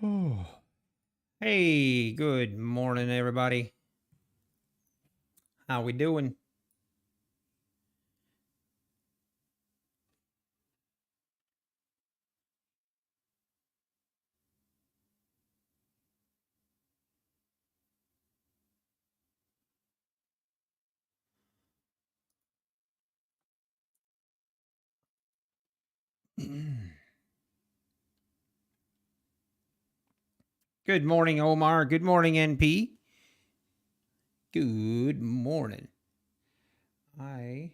Oh. Hey, good morning, everybody. How we doing? Good morning, Omar. Good morning, NP. Good morning. I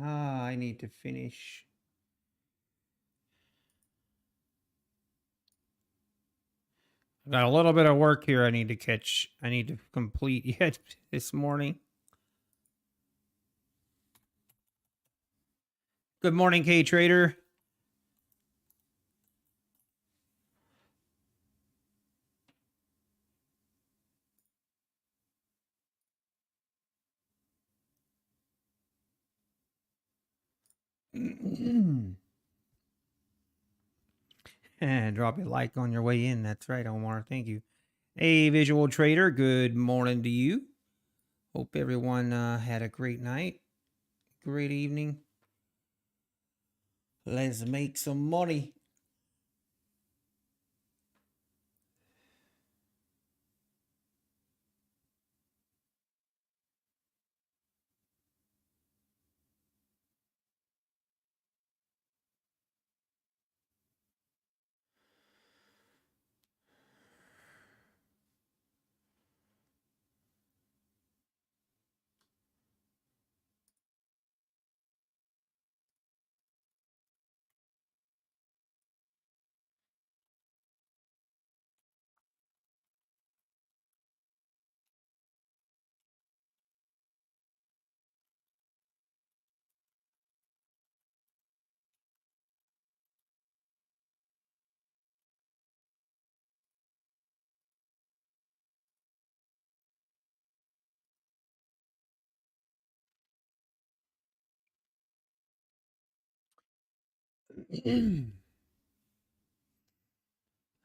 I need to finish. I got a little bit of work here I need to catch. I need to complete yet this morning. Good morning, K Trader. And drop a like on your way in. That's right, Omar. Thank you. Hey, visual trader. Good morning to you. Hope everyone had a great night, great evening. Let's make some money.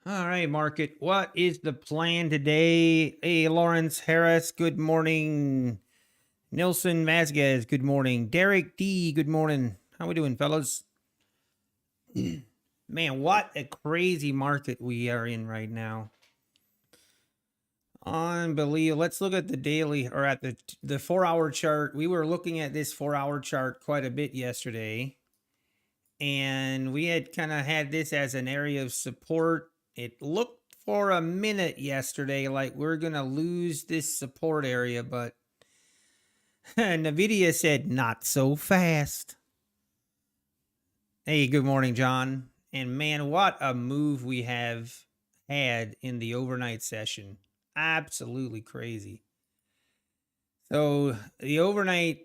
All right, market. What is the plan today? Hey, Lawrence Harris, good morning. Nelson Vasquez, good morning. Derek D, good morning. How we doing, fellas? Man, what a crazy market we are in right now. Unbelievable. Let's look at the daily or at the 4-hour chart. We were looking at this 4-hour chart quite a bit yesterday. And we had kind of had this as an area of support. It looked for a minute yesterday like we're going to lose this support area, but NVIDIA said not so fast. Hey, good morning, John. And man, what a move we have had in the overnight session. Absolutely crazy. So the overnight,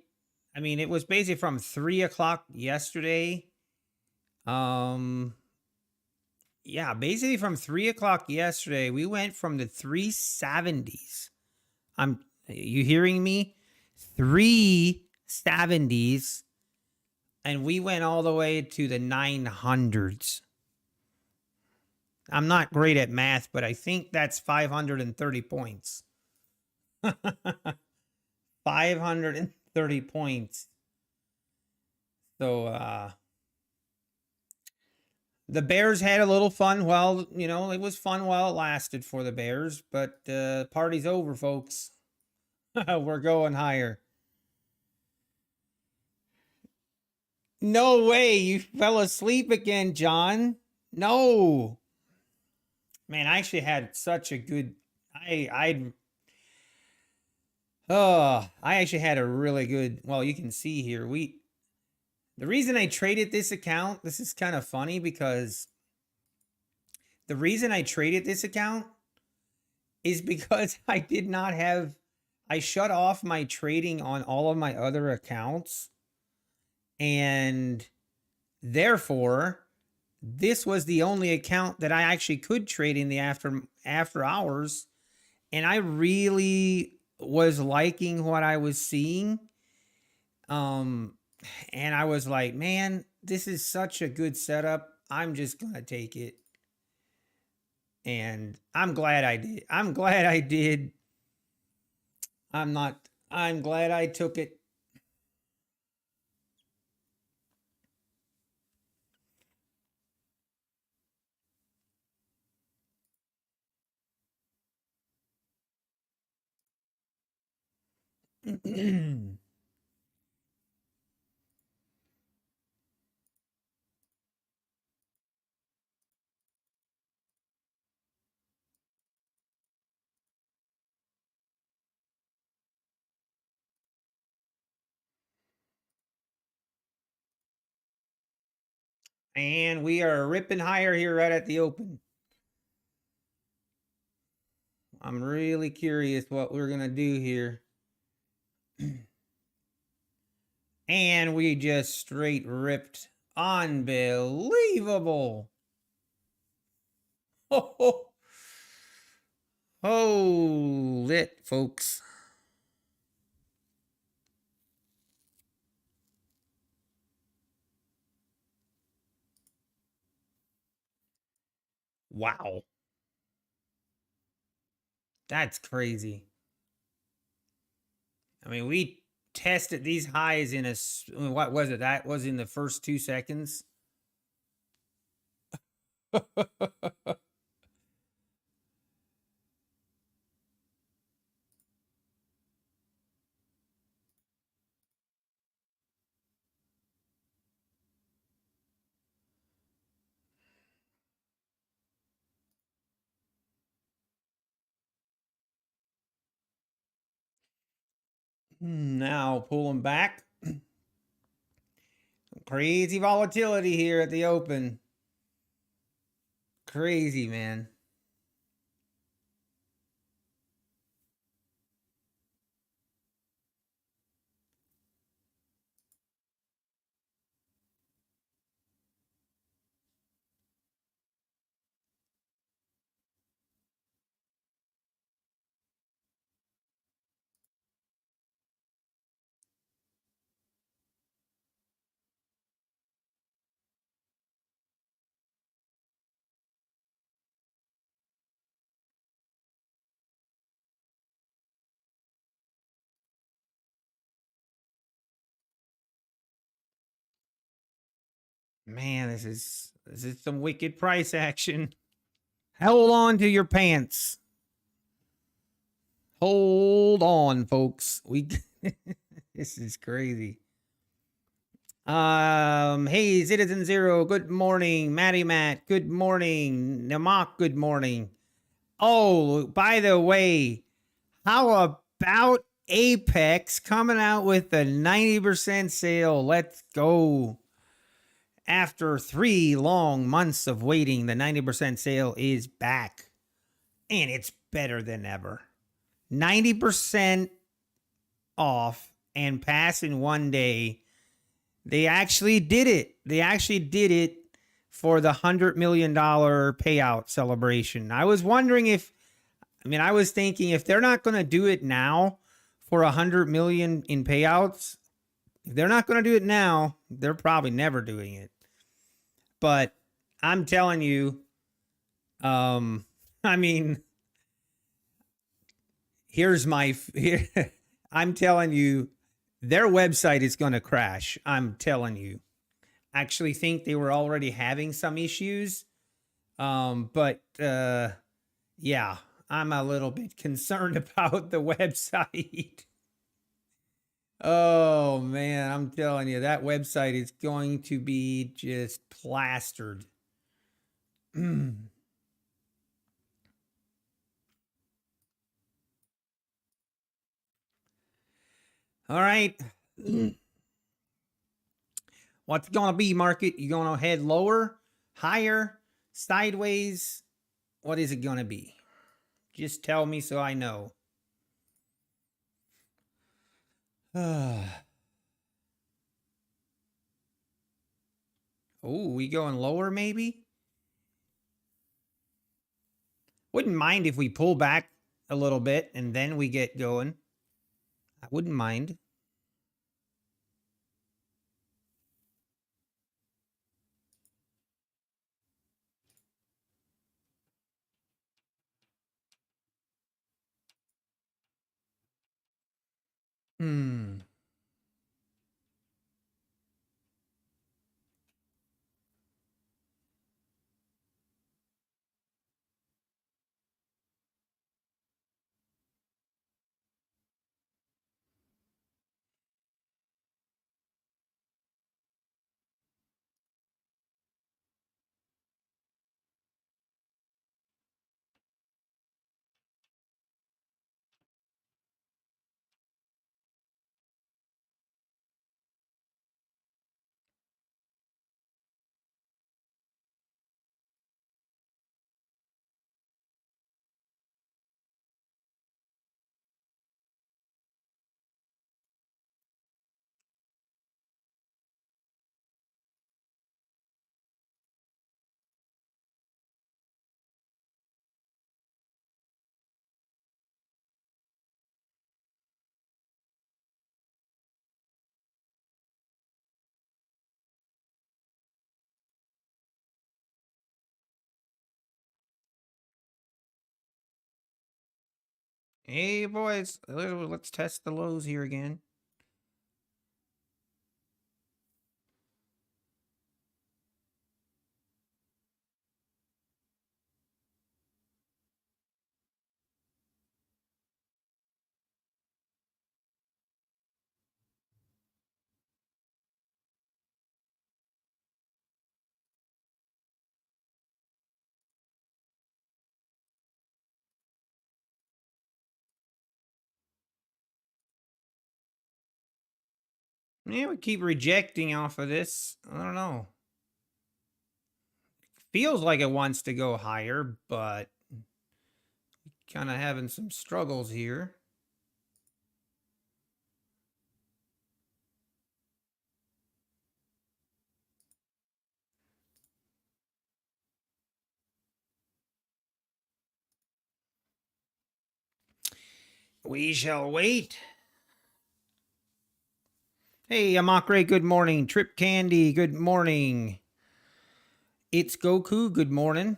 I mean, it was basically from 3 o'clock yesterday. Yeah, basically from 3 o'clock yesterday, we went from the 370s. You hearing me? 370s, and we went all the way to the 900s. I'm not great at math, but I think that's 530 points. 530 points. So the Bears had a little fun. Well, you know, it was fun while it lasted for the Bears, but party's over, folks. We're going higher. No way. You fell asleep again, John. No. Man, I actually had such a good I actually had a really good, well, you can see here. The reason I traded this account, this is kind of funny because the reason I traded this account is because I shut off my trading on all of my other accounts, and therefore this was the only account that I actually could trade in the after hours, and I really was liking what I was seeing. Um and I was like, man, this is such a good setup. I'm just going to take it. And I'm glad I did. I'm glad I did. I'm not I'm glad I took it. And we are ripping higher here right at the open. I'm really curious what we're going to do here. And we just straight ripped. Unbelievable. Oh, oh, lit, folks. Wow. That's crazy. I mean, we tested these highs in what was it? That was in the first 2 seconds. Now pulling back. Crazy volatility here at the open. Crazy, man. Man, this is some wicked price action. Hold on to your pants. Hold on, folks. We this is crazy. Hey, Citizen Zero, good morning. Matty Matt, good morning. Namak, good morning. Oh, by the way, how about Apex coming out with a 90% sale? Let's go. After 3 long months of waiting, the 90% sale is back. And it's better than ever. 90% off and pass in one day. They actually did it. They actually did it for the $100 million payout celebration. I was wondering I was thinking if they're not going to do it now for $100 million in payouts, if they're not going to do it now, they're probably never doing it. But I'm telling you, um, I mean, here's my here, I'm telling you, their website is going to crash. I'm telling you. Actually think they were already having some issues. But yeah, I'm a little bit concerned about the website. Oh man, I'm telling you, that website is going to be just plastered. All right. What's going to be, market? You going to head lower, higher, sideways? What is it going to be? Just tell me so I know. Oh, we going lower maybe? Wouldn't mind if we pull back a little bit and then we get going. I wouldn't mind. Hmm. Hey, boys. Let's test the lows here again. Yeah, we keep rejecting off of this. I don't know. Feels like it wants to go higher, but kind of having some struggles here. We shall wait. Hey, Amakre, good morning. Trip Candy, good morning. It's Goku, good morning.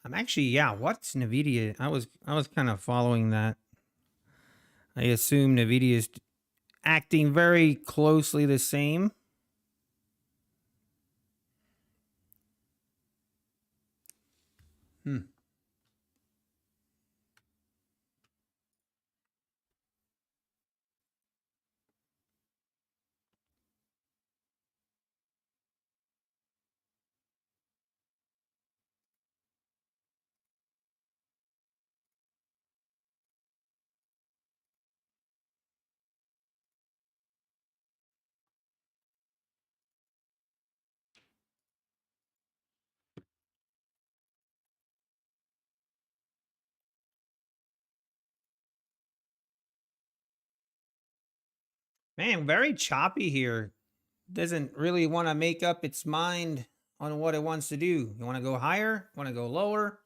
I'm actually, yeah, what's NVIDIA? I was kind of following that. I assume NVIDIA is acting very closely the same. Hmm. Man, very choppy here. Doesn't really want to make up its mind on what it wants to do. You want to go higher? Want to go lower?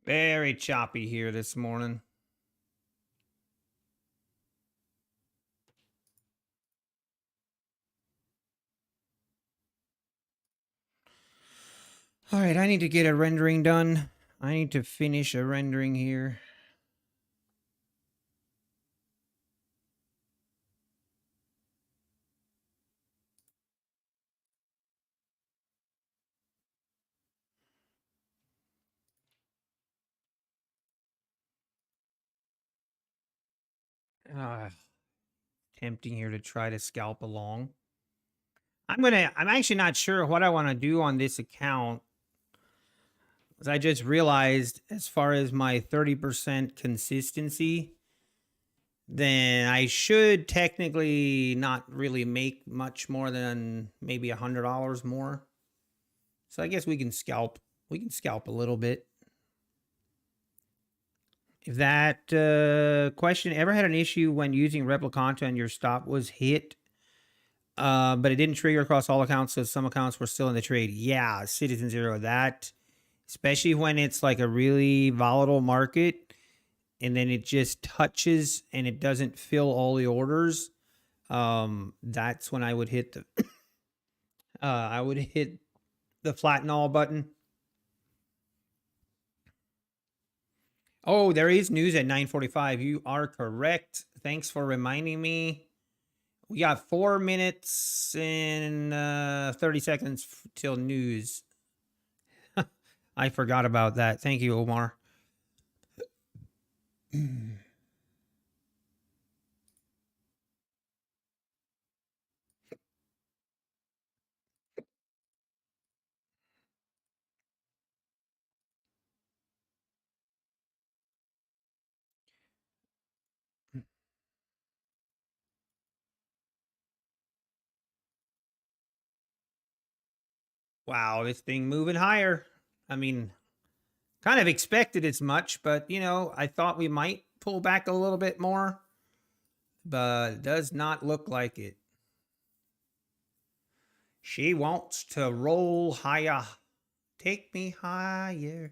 Very choppy here this morning. All right, I need to get a rendering done. I need to finish a rendering here. Tempting here to try to scalp along. I'm actually not sure what I want to do on this account. Because I just realized as far as my 30% consistency, then I should technically not really make much more than maybe $100 more. So I guess we can scalp. We can scalp a little bit. If that question ever had an issue when using Replicanta and your stop was hit, but it didn't trigger across all accounts, so some accounts were still in the trade. Yeah, Citizen Zero, that, especially when it's like a really volatile market and then it just touches and it doesn't fill all the orders. That's when I would hit the flatten all button. Oh, there is news at 9:45. You are correct. Thanks for reminding me. We got 4 minutes and 30 seconds till news. I forgot about that. Thank you, Omar. Wow, this thing moving higher. I mean, kind of expected as much, but I thought we might pull back a little bit more, but it does not look like it. She wants to roll higher. Take me higher.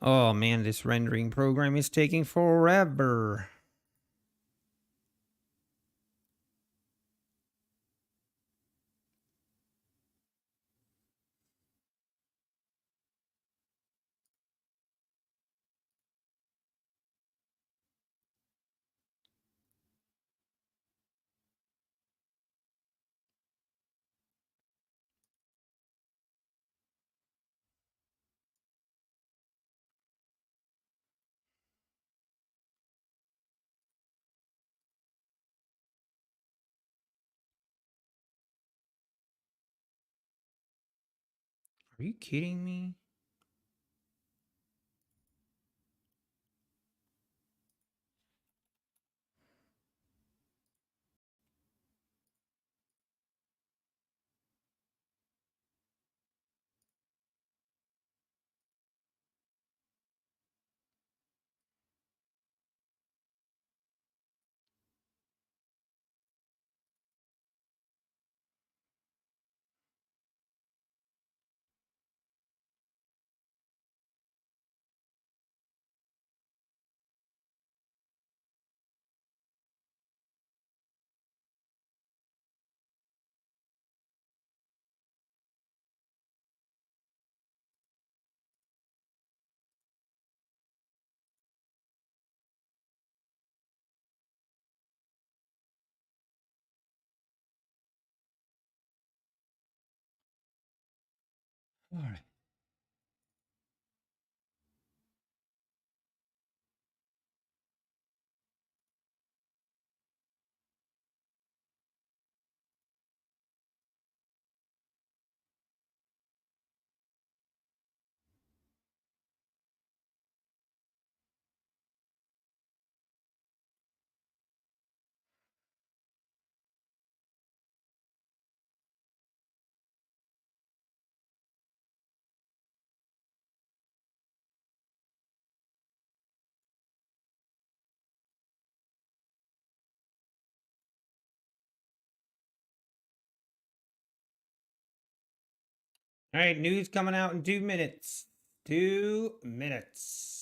Oh man, this rendering program is taking forever. Are you kidding me? All right. All right, news coming out in 2 minutes. 2 minutes.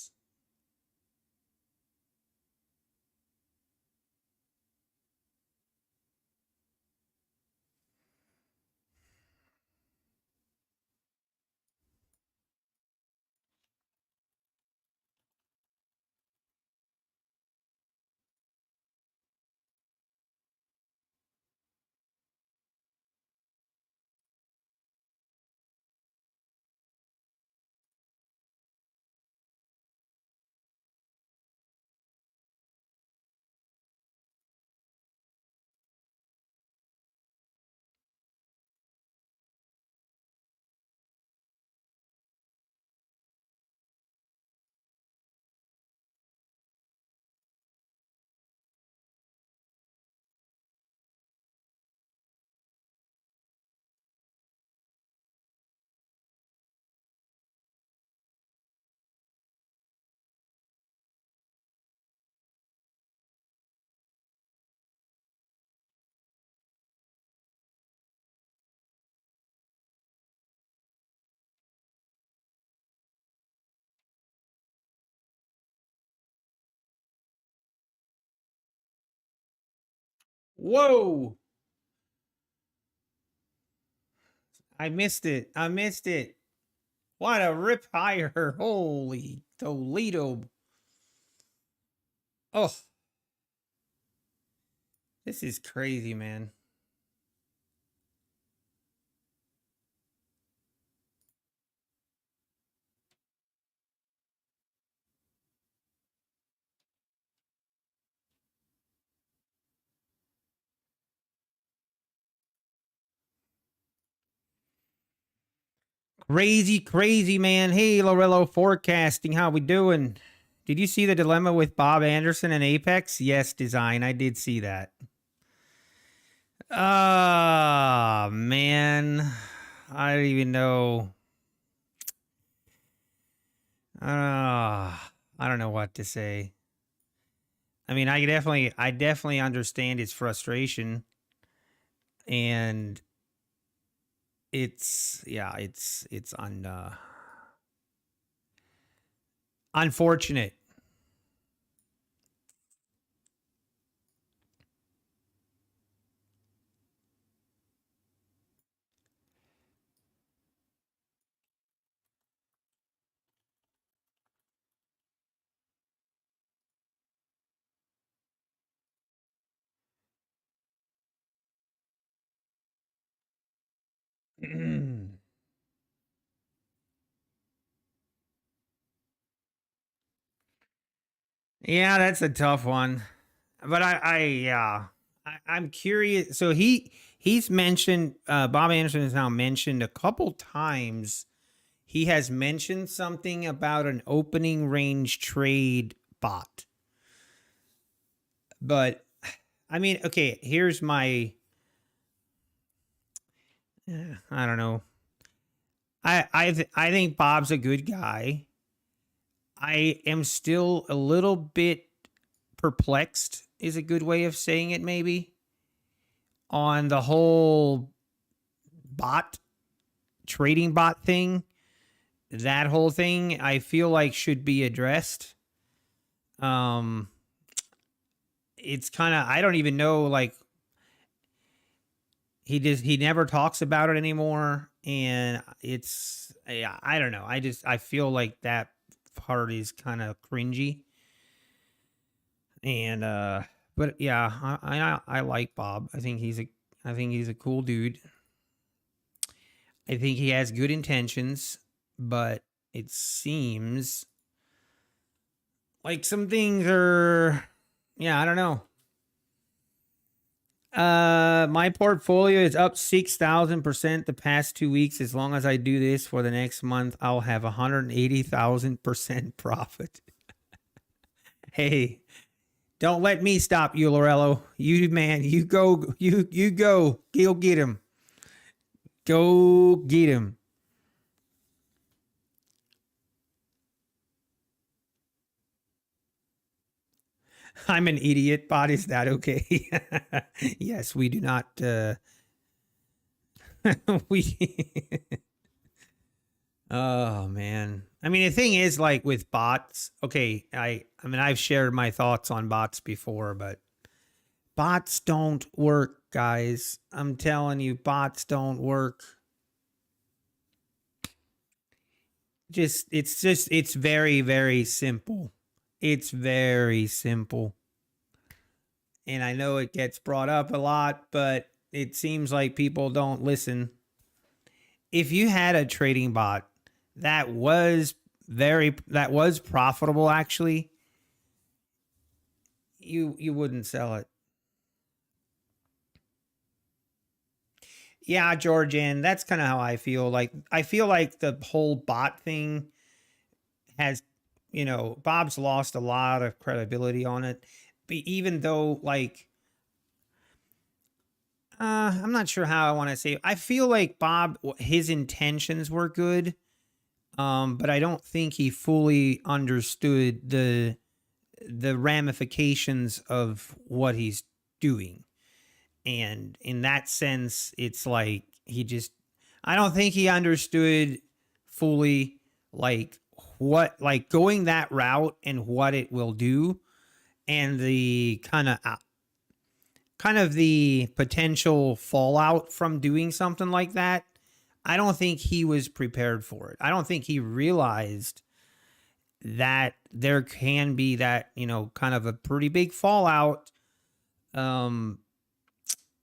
Whoa! I missed it. I missed it. What a rip higher. Holy Toledo. Oh, this is crazy, man. Crazy, crazy, man. Hey, Lorello Forecasting. How we doing? Did you see the dilemma with Bob Anderson and Apex? Yes, design. I did see that. Ah, man. I don't even know. I don't know what to say. I mean, I definitely understand his frustration, and yeah, it's unfortunate. Yeah, that's a tough one. But yeah, I'm curious. So he's mentioned Bob Anderson has now mentioned a couple times. He has mentioned something about an opening range trade bot. But I mean, okay, here's my I don't know. I think Bob's a good guy. I am still a little bit perplexed is a good way of saying it maybe on the whole bot trading bot thing. That whole thing I feel like should be addressed. Um it's kind of I don't even know like he never talks about it anymore and it's yeah, I don't know. I feel like that part is kind of cringy. And but yeah, I like Bob. I think he's a cool dude. I think he has good intentions, but it seems like some things are yeah, I don't know. My portfolio is up 6,000% the past 2 weeks. As long as I do this for the next month, I'll have 180,000% profit. Hey, don't let me stop you, Lorello. You man, you go, you go, go get him, go get him. I'm an idiot, bot. Is that okay? Yes, we do not. We Oh man. I mean, the thing is, like with bots, okay, I mean I've shared my thoughts on bots before, but bots don't work, guys. I'm telling you, bots don't work. It's very, very simple. It's very simple. And I know it gets brought up a lot, but it seems like people don't listen. If you had a trading bot that was profitable, actually, you wouldn't sell it. Yeah, Georgian, that's kind of how I feel. Like I feel like the whole bot thing has, Bob's lost a lot of credibility on it. But even though, like, I'm not sure how I want to say it. I feel like Bob, his intentions were good, but I don't think he fully understood the ramifications of what he's doing. And in that sense, it's like I don't think he understood fully, like, what, like, going that route and what it will do, and the kind of the potential fallout from doing something like that. I don't think he was prepared for it. I don't think he realized that there can be that, kind of a pretty big fallout um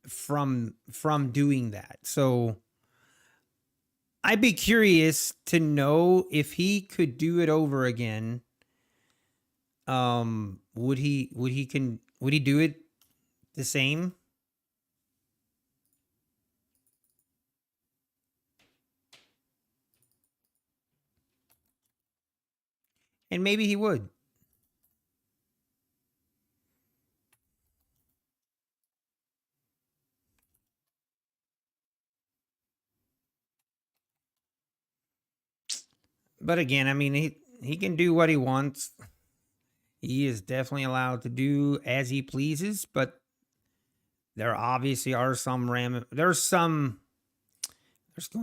from doing that. So I'd be curious to know if he could do it over again. Would he do it the same? And maybe he would. But again, I mean, he can do what he wants. He is definitely allowed to do as he pleases, but there obviously are there's going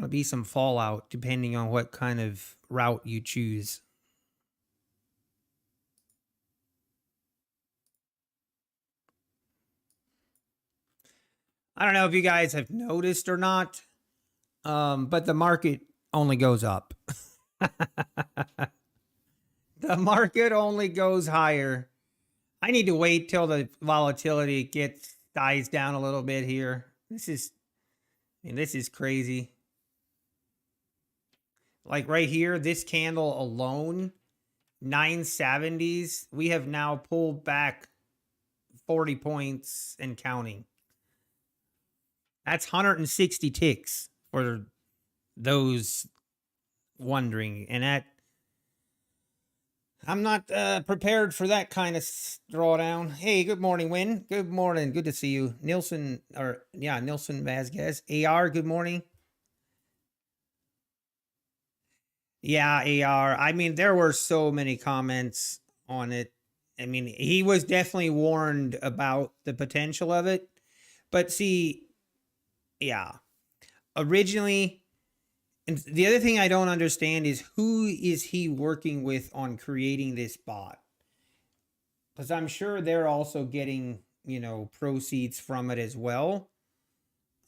to be some fallout depending on what kind of route you choose. I don't know if you guys have noticed or not, but the market only goes up. The market only goes higher. I need to wait till the volatility dies down a little bit here. This is crazy. Like right here, this candle alone, 970s, we have now pulled back 40 points and counting. That's 160 ticks for those wondering. And I'm not prepared for that kind of drawdown. Hey, good morning, Win. Good morning. Good to see you. Nilson Vasquez. AR, good morning. Yeah, AR. I mean, there were so many comments on it. I mean, he was definitely warned about the potential of it. But see, yeah, originally, and the other thing I don't understand is who is he working with on creating this bot? Because I'm sure they're also getting, proceeds from it as well.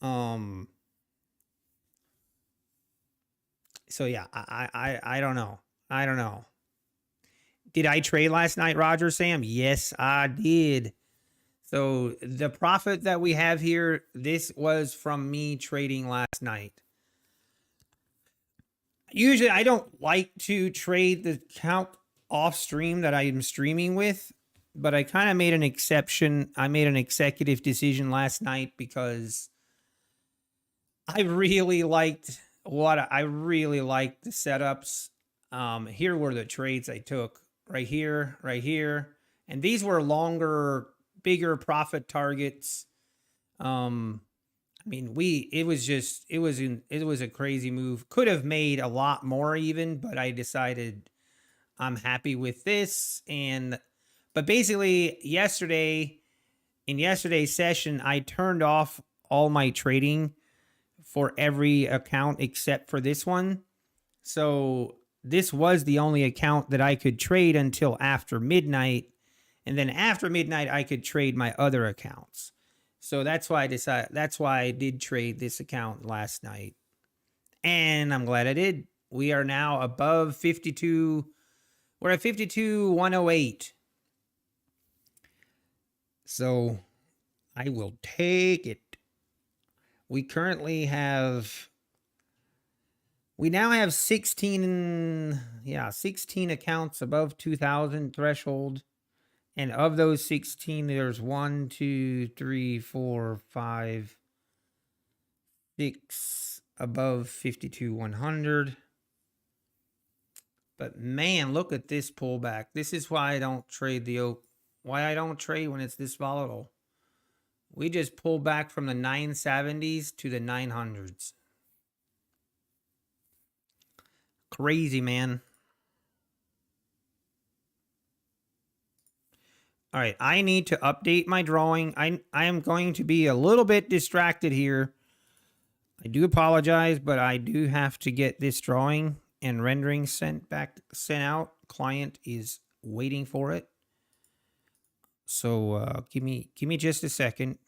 Um, so yeah, I don't know. I don't know. Did I trade last night, Roger Sam? Yes, I did. So the profit that we have here, this was from me trading last night. Usually I don't like to trade the account off stream that I am streaming with, but I kind of made an exception. I made an executive decision last night because I really liked the setups. Here were the trades I took right here, and these were longer, bigger profit targets. I mean, it was a crazy move. Could have made a lot more even, but I decided I'm happy with this. But basically, in yesterday's session, I turned off all my trading for every account except for this one. So this was the only account that I could trade until after midnight. And then after midnight, I could trade my other accounts. So that's why I did trade this account last night. And I'm glad I did. We are now above 52. We're at 52,108. So I will take it. We now have 16 accounts above 2,000 threshold. And of those 16, there's 1, 2, 3, 4, 5, 6 above 52,100. But man, look at this pullback. This is why I don't trade why I don't trade when it's this volatile. We just pulled back from the 970s to the 900s. Crazy, man. All right, I need to update my drawing. I am going to be a little bit distracted here. I do apologize, but I do have to get this drawing and rendering sent out. Client is waiting for it. So give me just a second.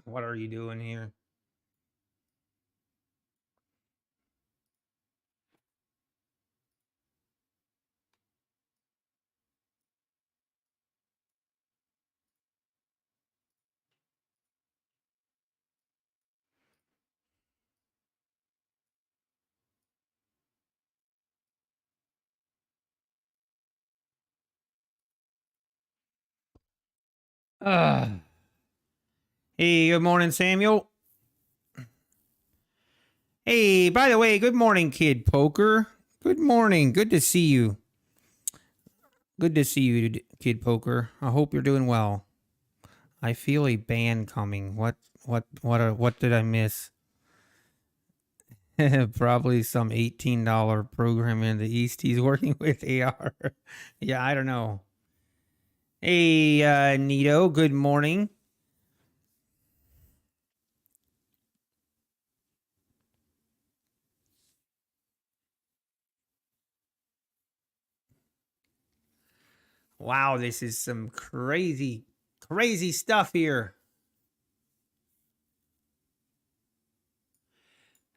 What are you doing here? Hey, good morning, Samuel. Hey, by the way, good morning, Kid Poker. Good morning. Good to see you. Good to see you, Kid Poker. I hope you're doing well. I feel a ban coming. What did I miss? Probably some $18 program in the East he's working with AR. Yeah, I don't know. Hey, Nito, good morning. Wow, this is some crazy stuff here.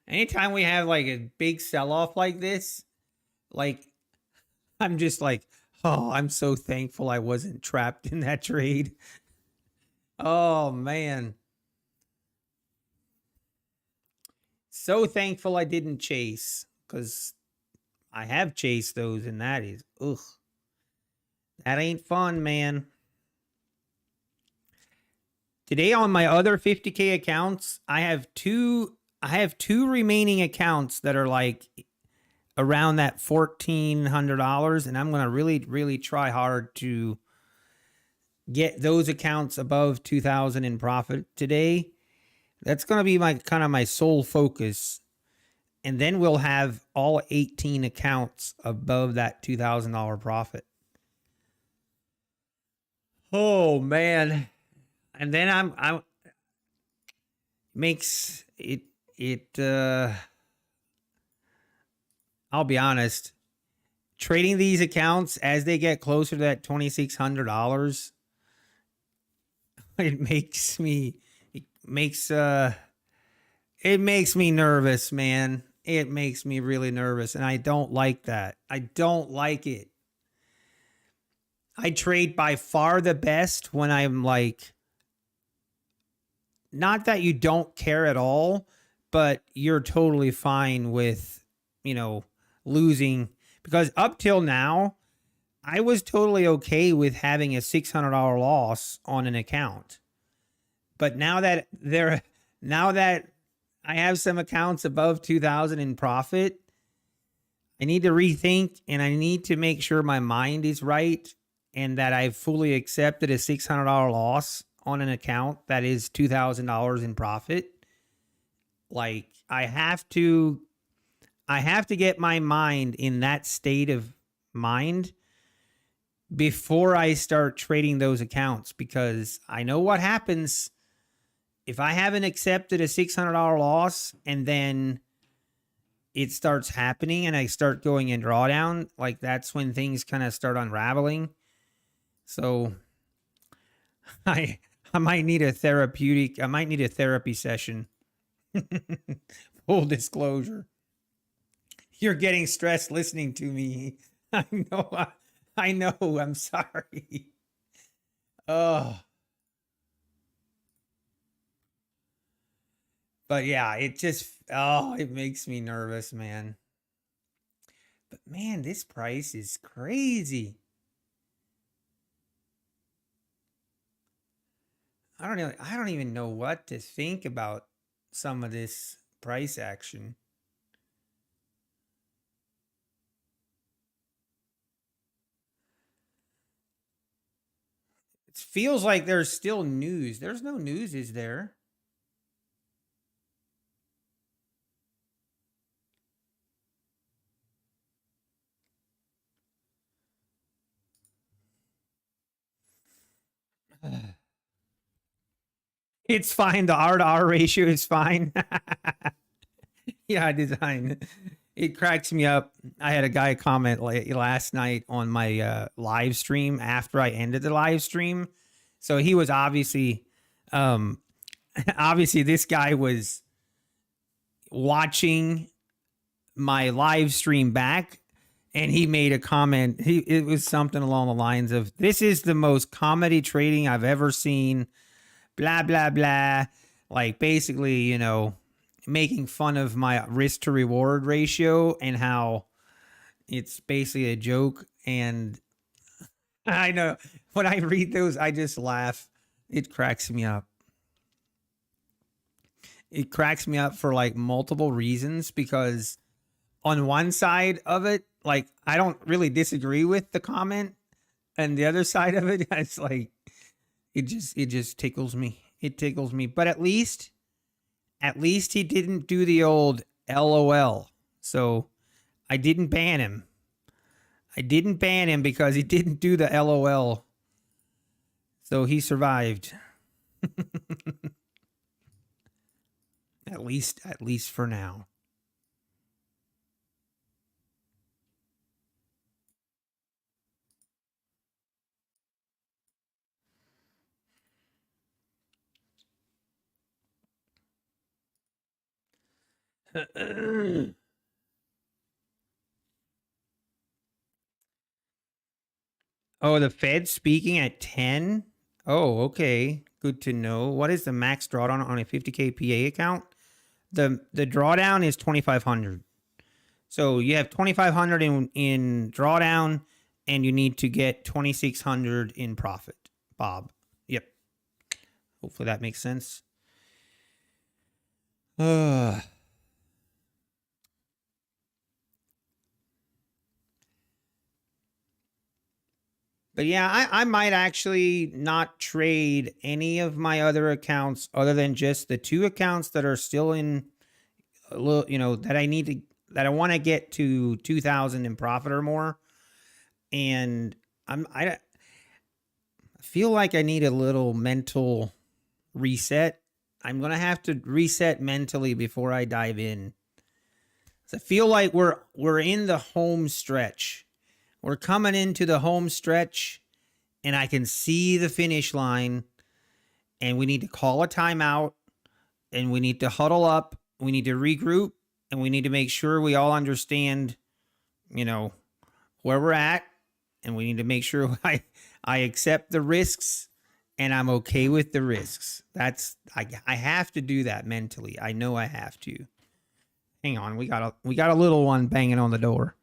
Anytime we have like a big sell-off like this, like I'm just like, oh, I'm so thankful I wasn't trapped in that trade. Oh man. So thankful I didn't chase, because I have chased those, and that is that ain't fun, man. Today on my other 50K accounts, I have two remaining accounts that are like around that $1,400, and I'm going to really try hard to get those accounts above 2,000 in profit today. That's going to be my kind of my sole focus. And then we'll have all 18 accounts above that $2,000 profit. Oh man. And then I'm makes it I'll be honest, trading these accounts as they get closer to that $2,600, it makes me nervous, man. It makes me really nervous, and I don't like that. I don't like it. I trade by far the best when I'm like, not that you don't care at all, but you're totally fine with, losing, because up till now, I was totally okay with having a $600 loss on an account. But now that I have some accounts above 2,000 in profit, I need to rethink, and I need to make sure my mind is right and that I've fully accepted a $600 loss on an account that is $2,000 in profit. Like, I have to get my mind in that state of mind before I start trading those accounts, because I know what happens if I haven't accepted a $600 loss and then it starts happening and I start going in drawdown. Like, that's when things kind of start unraveling. So I might need a therapy session. Full disclosure. You're getting stressed listening to me. I know. I'm sorry. Oh. But yeah, it makes me nervous, man. But man, this price is crazy. I don't even know what to think about some of this price action. It feels like there's still news. There's no news, is there? It's fine. The R to R ratio is fine. Yeah, design. It cracks me up. I had a guy comment last night on my live stream after I ended the live stream. So he was obviously this guy was watching my live stream back, and he made a comment. It was something along the lines of, "This is the most comedy trading I've ever seen." Blah blah blah. Like, basically, making fun of my risk to reward ratio and how it's basically a joke. And I know when I read those, I just laugh. It cracks me up. It cracks me up for like multiple reasons, because on one side of it, like, I don't really disagree with the comment, and the other side of it, it's like, it just tickles me. It tickles me. But at least he didn't do the old LOL. So I didn't ban him. I didn't ban him because he didn't do the LOL. So he survived. At least for now. Oh, the Fed speaking at 10? Oh, okay. Good to know. What is the max drawdown on a 50K PA account? The drawdown is 2,500. So you have 2,500 in drawdown, and you need to get 2,600 in profit. Bob. Yep. Hopefully that makes sense. But yeah, I might actually not trade any of my other accounts other than just the two accounts that are still in a little, that I want to get to 2,000 in profit or more. And I feel like I need a little mental reset. I'm going to have to reset mentally before I dive in. So I feel like we're in the home stretch. We're coming into the home stretch, and I can see the finish line, and we need to call a timeout, and we need to huddle up. We need to regroup, and we need to make sure we all understand, where we're at, and we need to make sure I accept the risks and I'm okay with the risks. I have to do that mentally. I know I have to. Hang on, we got a little one banging on the door.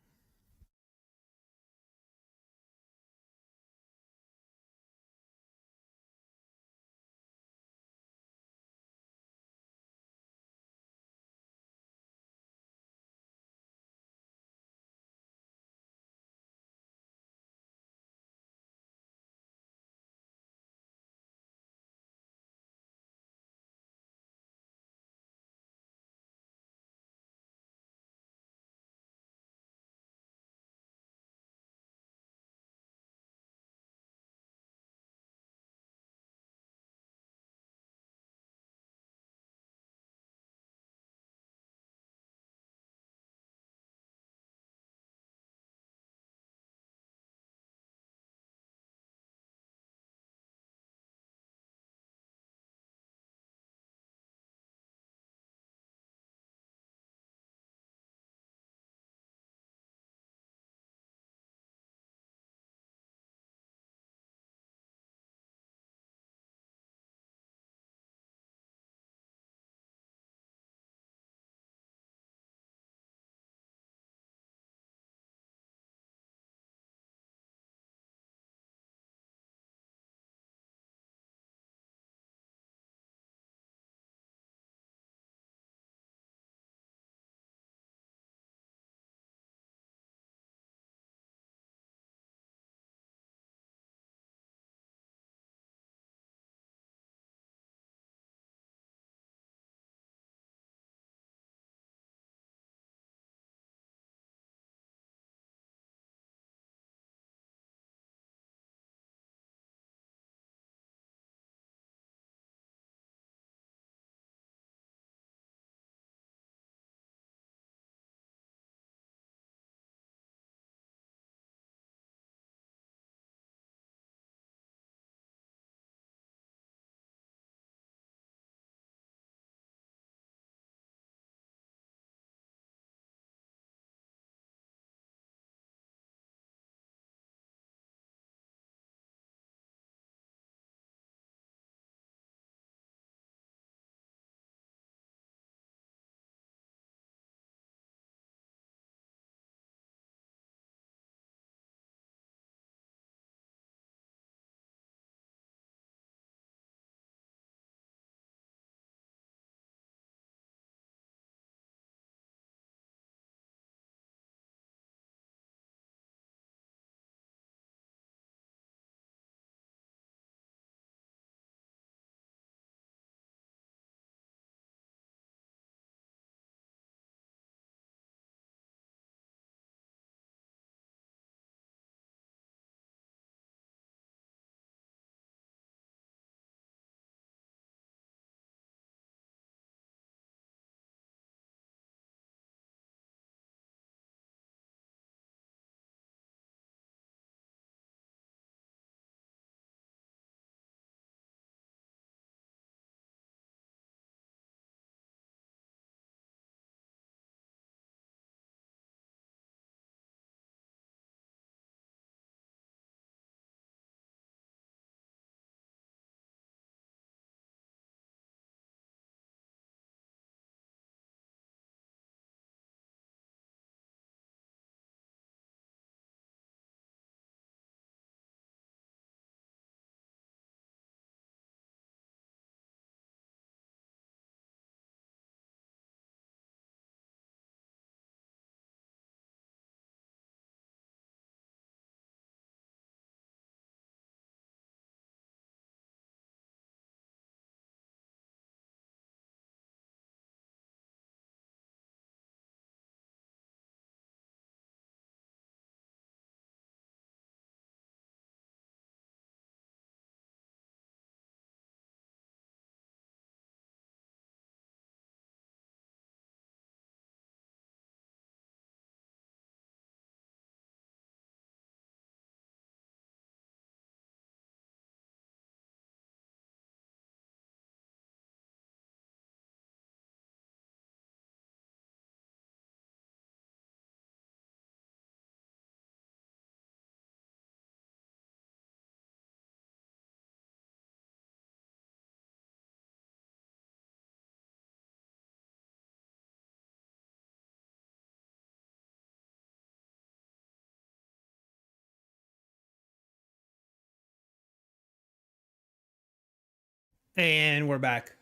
And we're back.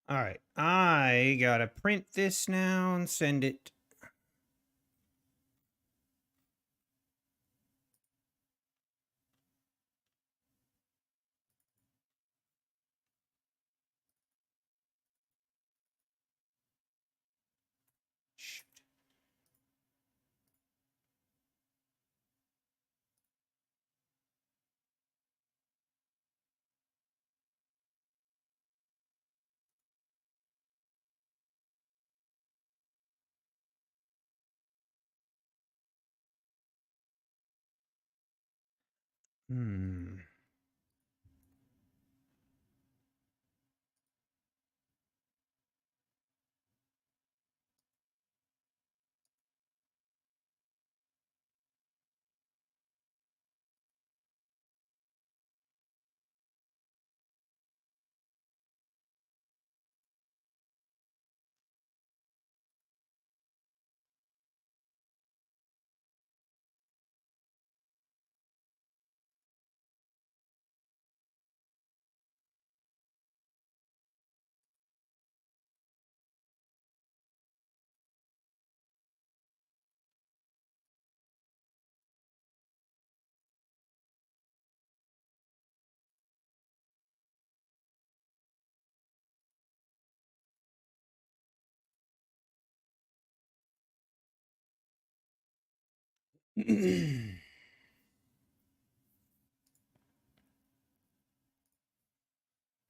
All right. I got to print this now and send it. Shoot. Hmm.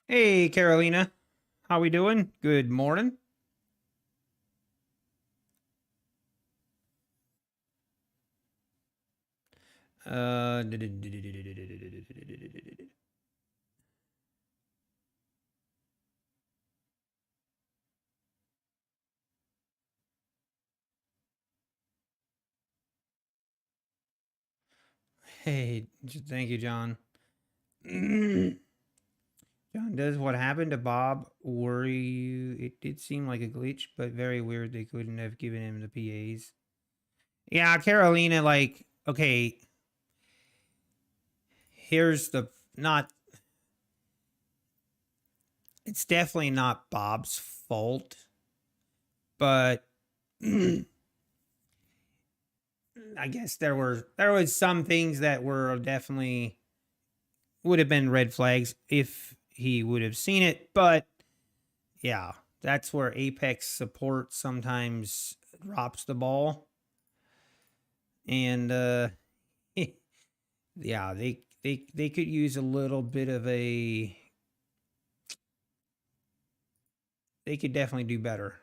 Hey, Carolina. How we doing? Good morning. Uh, hey, thank you, John. John, does what happened to Bob worry you? It did seem like a glitch, but very weird they couldn't have given him the PAs. Yeah, Carolina, like, okay, here's the not, it's definitely not Bob's fault, but I guess there was some things that were definitely would have been red flags if he would have seen it, but yeah, that's where Apex support sometimes drops the ball. And yeah, they could use a little bit of a they could definitely do better.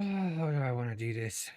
How do I want to do this?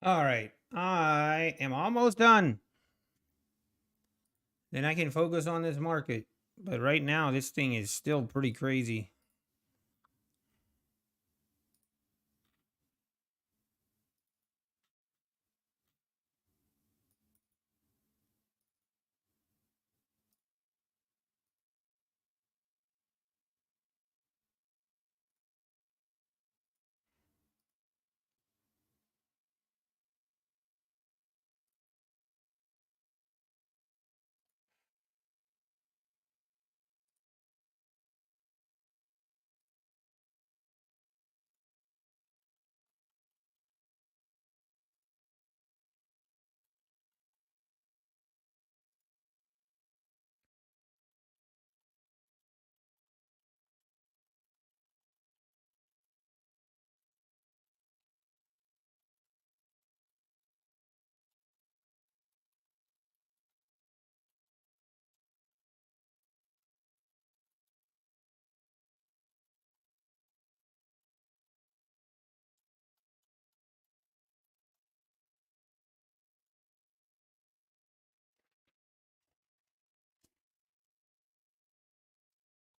All right. I am almost done. Then I can focus on this market. But right now, this thing is still pretty crazy.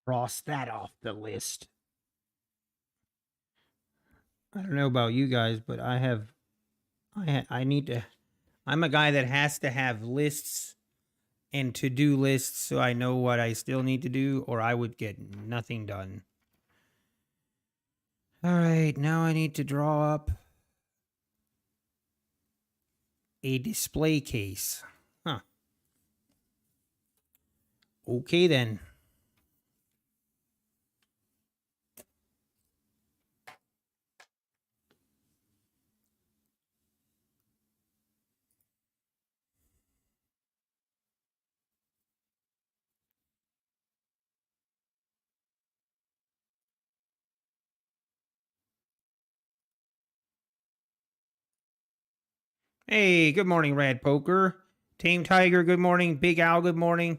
Cross that off the list. I don't know about you guys, but I need to. I'm a guy that has to have lists and to-do lists so I know what I still need to do, or I would get nothing done. All right, now I need to draw up a display case. Huh. Okay then. Hey, good morning, Rad Poker. Tame Tiger, good morning. Big Al, good morning.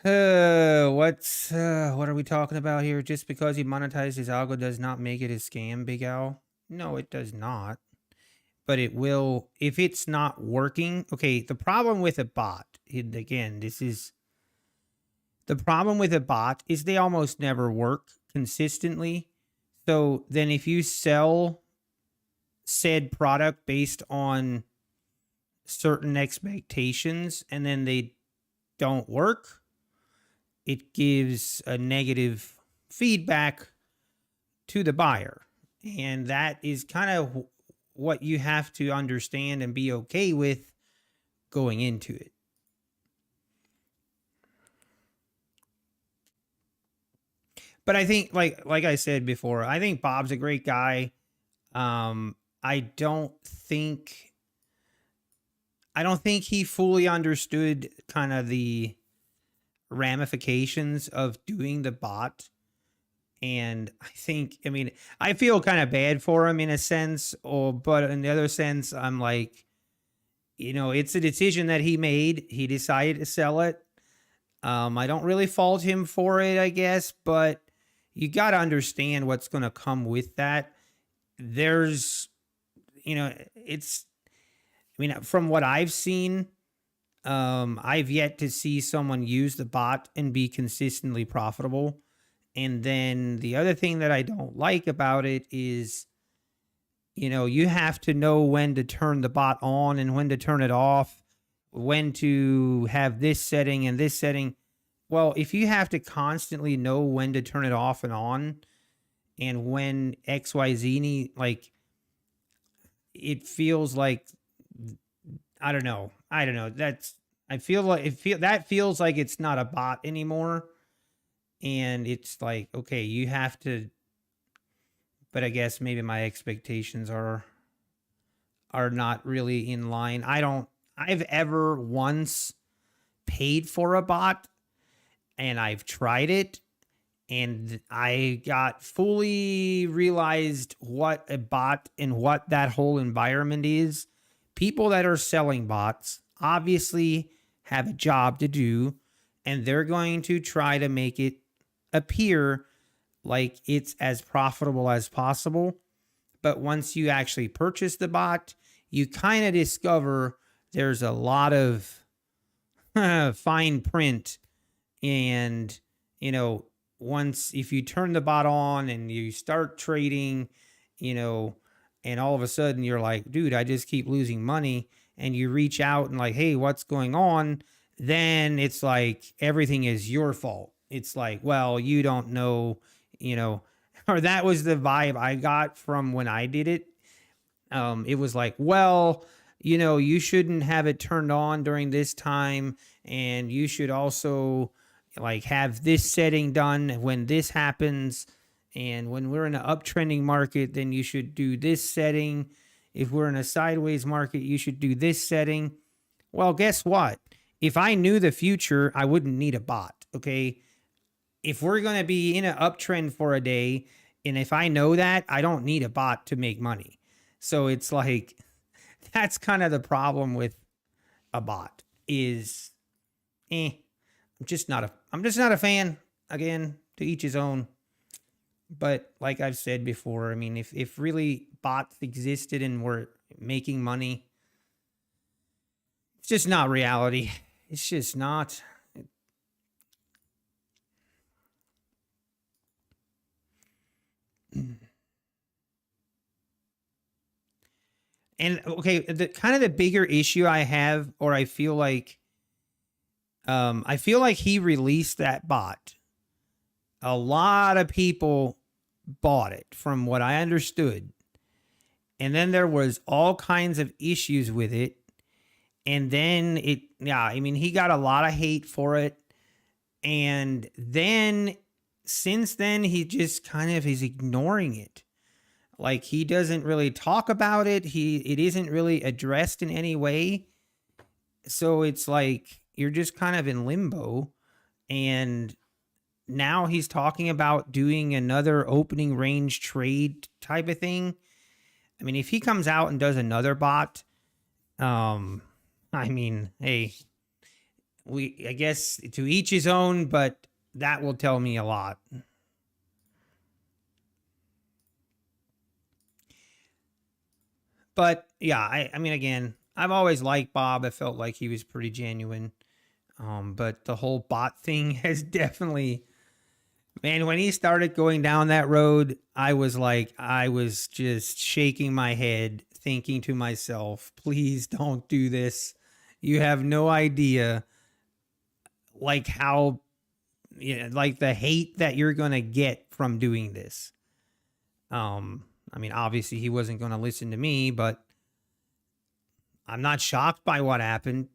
What are we talking about here? Just because he monetized his algo does not make it a scam, Big Al? No, it does not. But it will if it's not working. Okay, the problem with a bot, and again, this is the problem with a bot is they almost never work consistently. So then if you sell said product based on certain expectations and then they don't work, it gives a negative feedback to the buyer. And that is kind of what you have to understand and be okay with going into it. But I think, like I said before, I think Bob's a great guy. Um, I don't think I don't think he fully understood kind of the ramifications of doing the bot. And I think, I mean, I feel kind of bad for him in a sense, or but in the other sense, I'm like, it's a decision that he made. He decided to sell it. I don't really fault him for it, I guess, but you got to understand what's going to come with that. There's, it's, I mean, from what I've seen, I've yet to see someone use the bot and be consistently profitable. And then the other thing that I don't like about it is, you have to know when to turn the bot on and when to turn it off, when to have this setting and this setting. Well, if you have to constantly know when to turn it off and on and when XYZ, like, it feels like, I don't know. That feels like it's not a bot anymore. And it's like, okay, you have to, but I guess maybe my expectations are not really in line. I've ever once paid for a bot and I've tried it and I got fully realized what a bot and what that whole environment is. People that are selling bots obviously have a job to do, and they're going to try to make it appear like it's as profitable as possible. But once you actually purchase the bot, you kind of discover there's a lot of fine print. And, once if you turn the bot on and you start trading, and all of a sudden you're like, dude, I just keep losing money. And you reach out and like, hey, what's going on? Then it's like everything is your fault. It's like, well, you don't know, or that was the vibe I got from when I did it. It was like, well, you shouldn't have it turned on during this time. And you should also like have this setting done when this happens. And when we're in an uptrending market, then you should do this setting. If we're in a sideways market, you should do this setting. Well, guess what? If I knew the future, I wouldn't need a bot. Okay. If we're going to be in an uptrend for a day, and if I know that, I don't need a bot to make money. So it's like, that's kind of the problem with a bot is, I'm just not a fan. Again, to each his own. But like I've said before, I mean, if really bots existed and were making money, it's just not reality. It's just not. And okay, the kind of the bigger issue I have, or I feel like he released that bot. A lot of people bought it from what I understood. And then there was all kinds of issues with it. And then he got a lot of hate for it. And then since then, he just kind of is ignoring it. Like, he doesn't really talk about it. It isn't really addressed in any way. So it's like, you're just kind of in limbo. And now he's talking about doing another opening range trade type of thing. I mean, if he comes out and does another bot, I mean, hey, I guess to each his own, but that will tell me a lot. But yeah, I mean, again, I've always liked Bob. I felt like he was pretty genuine. But the whole bot thing has definitely, man, when he started going down that road, I was just shaking my head, thinking to myself, please don't do this. You have no idea like how, like the hate that you're going to get from doing this. I mean, obviously he wasn't going to listen to me, but I'm not shocked by what happened.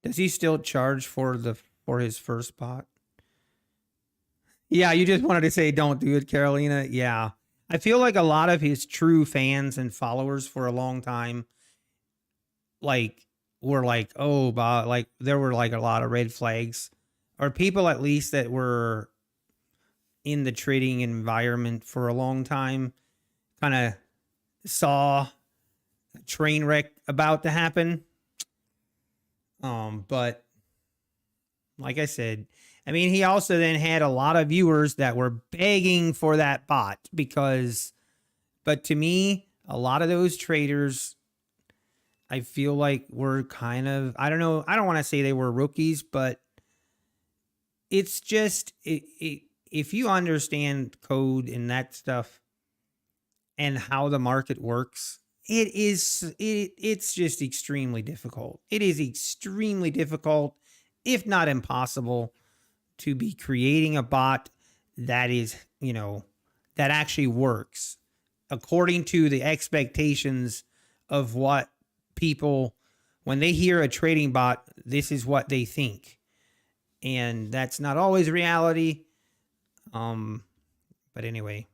Does he still charge for his first bot? Yeah, you just wanted to say don't do it, Carolina. Yeah. I feel like a lot of his true fans and followers for a long time, like, were like, oh, Bob, like, there were like a lot of red flags, or people at least that were in the trading environment for a long time kind of saw a train wreck about to happen. But like I said, I mean, he also then had a lot of viewers that were begging for that bot because, but to me, a lot of those traders, I feel like were kind of, I don't know, I don't want to say they were rookies, but it's just, if you understand code and that stuff and how the market works, it's just extremely difficult. It is extremely difficult, if not impossible, to be creating a bot that is, that actually works according to the expectations of what people, when they hear a trading bot, this is what they think. And that's not always reality. But anyway.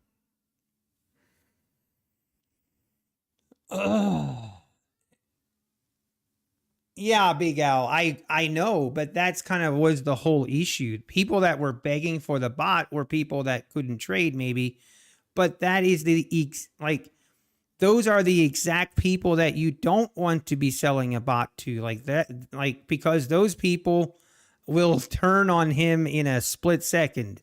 Oh. Yeah, Big Al. I know, but that's kind of was the whole issue. People that were begging for the bot were people that couldn't trade, maybe, but that is like those are the exact people that you don't want to be selling a bot to, like that, like because those people will turn on him in a split second,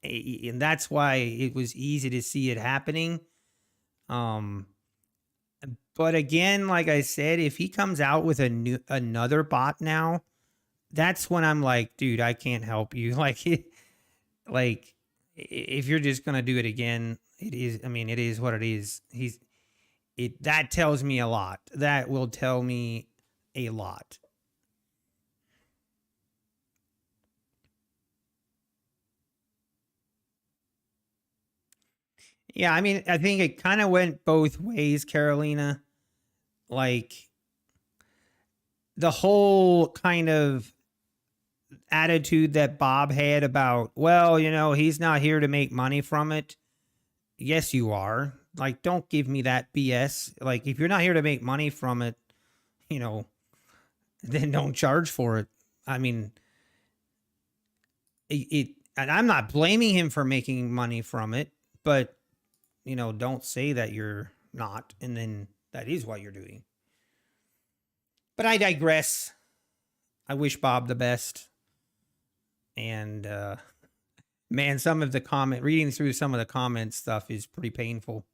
and that's why it was easy to see it happening. Um, but again, like I said, if he comes out with another bot now, that's when I'm like, dude, I can't help you. Like if you're just gonna do it again, it is. I mean, it is what it is. That tells me a lot. That will tell me a lot. Yeah, I mean, I think it kind of went both ways, Carolina. Like the whole kind of attitude that Bob had about, well, he's not here to make money from it. Yes, you are. Like, don't give me that BS. Like, if you're not here to make money from it, you know, then don't charge for it. I mean, and I'm not blaming him for making money from it, but, don't say that you're not, and then that is what you're doing. But I digress. I wish Bob the best. And, man, some of the reading through some of the comment stuff is pretty painful.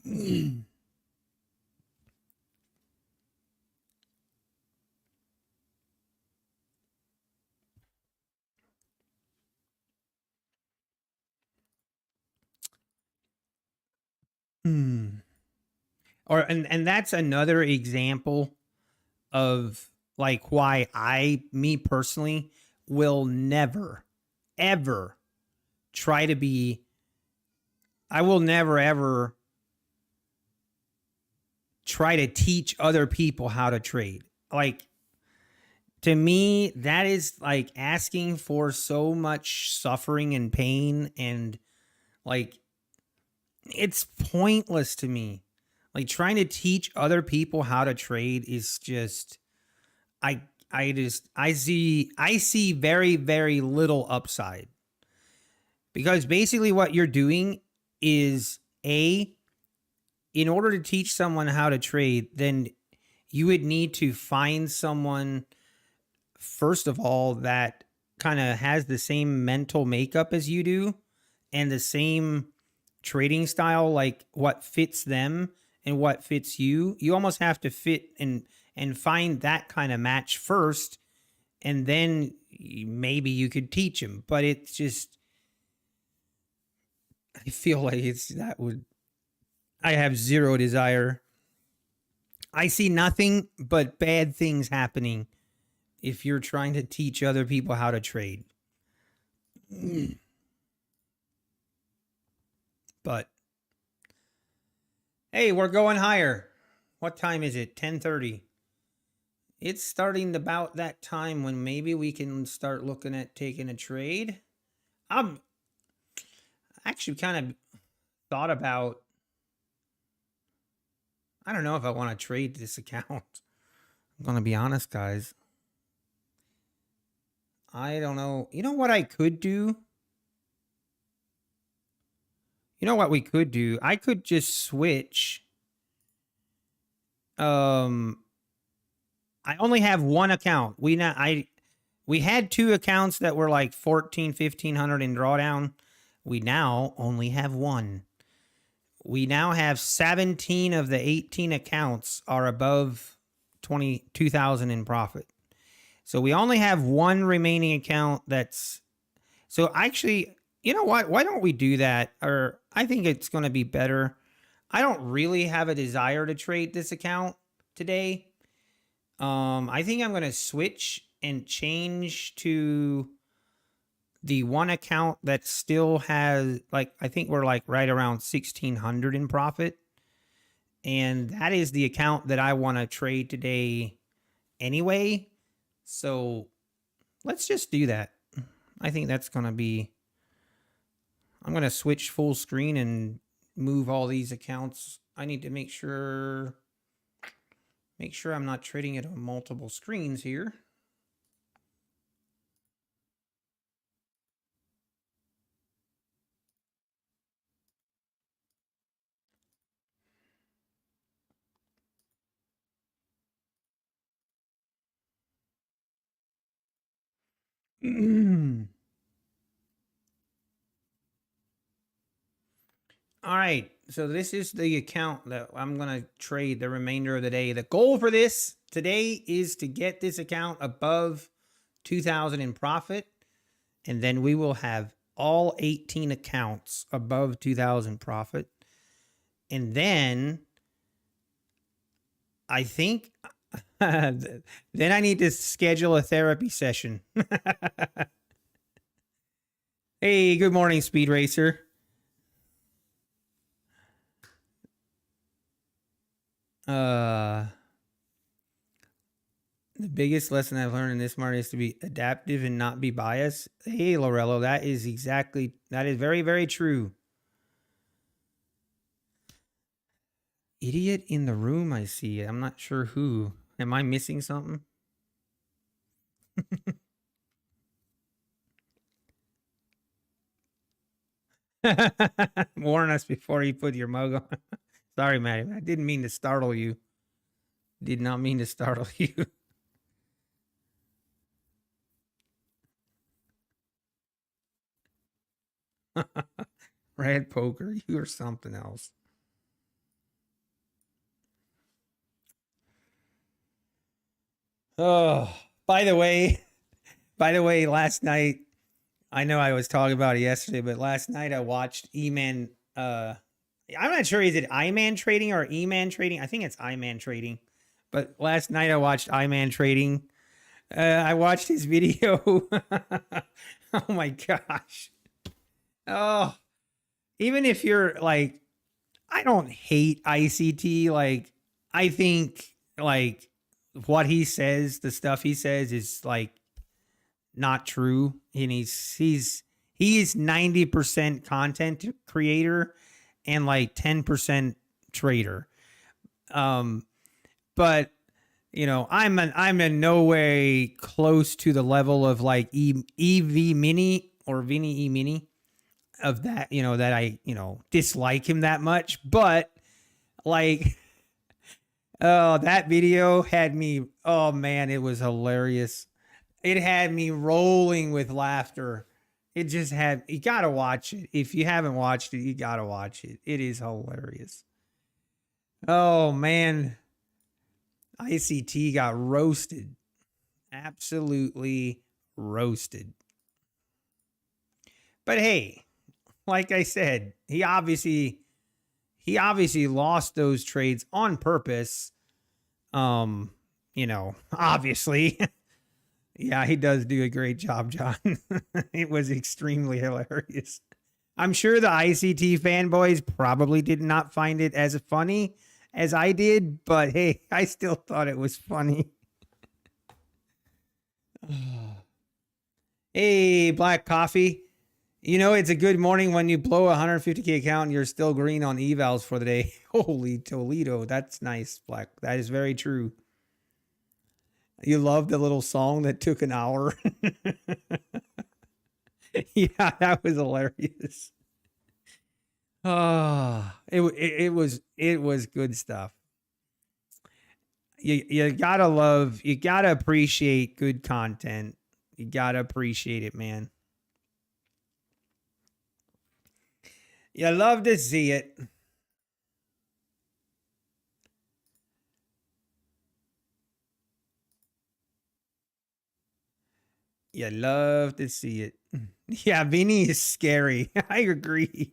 Hmm. And that's another example of like why me personally, will never, ever try to be. I will never ever try to teach other people how to trade. Like, to me, that is like asking for so much suffering and pain, and like it's pointless to me. Like, trying to teach other people how to trade is just, I I see very, very little upside, because basically what you're doing is, in order to teach someone how to trade, then you would need to find someone, first of all, that kind of has the same mental makeup as you do and the same trading style, like what fits them and what fits you. You almost have to fit and find that kind of match first, and then maybe you could teach them. But it's just, I feel like I have zero desire. I see nothing but bad things happening if you're trying to teach other people how to trade. But hey, we're going higher. What time is it? 10:30. It's starting about that time when maybe we can start looking at taking a trade. I'm actually kind of thought about, I don't know if I want to trade this account. I'm going to be honest, guys. I don't know. You know what I could do? You know what we could do? I could just switch. I only have one account. We had two accounts that were like 1,500 in drawdown. We now only have one. We now have 17 of the 18 accounts are above 22,000 in profit. So we only have one remaining account that's, so actually, you know what? Why don't we do that? Or I think it's going to be better. I don't really have a desire to trade this account today. I think I'm going to switch and change to the one account that still has, like, I think we're like right around 1,600 in profit. And that is the account that I want to trade today anyway. So let's just do that. I think that's going to be, I'm going to switch full screen and move all these accounts. I need to make sure I'm not trading it on multiple screens here. All right, so this is the account that I'm going to trade the remainder of the day. The goal for this today is to get this account above 2,000 in profit, and then we will have all 18 accounts above 2,000 profit. And then I think then I need to schedule a therapy session. Hey, good morning, Speed Racer. The biggest lesson I've learned in this market is to be adaptive and not be biased. Hey, Lorello, that is very, very true. Idiot in the room, I see. I'm not sure who. Am I missing something? Warn us before you put your mug on. Sorry, Maddie. I didn't mean to startle you. Did not mean to startle you. Red poker, you are something else. Oh, by the way, last night, I know I was talking about it yesterday, but last night I watched E-Man. I'm not sure, is it I-Man Trading or E-Man Trading? I think it's I-Man Trading. But last night I watched I-Man Trading. I watched his video. Oh my gosh. Oh, even if you're like, I don't hate ICT. Like, I think like what he says, the stuff he says is like not true. And he's 90% content creator and like 10% trader. But you know, I'm in no way close to the level of like EV Mini or Vinny E Mini of that, you know, that I, you know, dislike him that much. But like, oh, that video had me, oh man, it was hilarious. It had me rolling with laughter. It just had, you gotta watch it. If you haven't watched it, you gotta watch it. It is hilarious. Oh man, ICT got roasted. Absolutely roasted. But hey, like I said, he obviously lost those trades on purpose. You know, obviously. Yeah, he does do a great job, John. It was extremely hilarious. I'm sure the ICT fanboys probably did not find it as funny as I did, but hey, I still thought it was funny. Hey, Black Coffee. You know, it's a good morning when you blow a 150K account and you're still green on evals for the day. Holy Toledo. That's nice, Black. That is very true. You love the little song that took an hour. Yeah, that was hilarious. It was good stuff. You gotta appreciate good content. You gotta appreciate it, man. You love to see it. You love to see it. Yeah, Vinny is scary. I agree.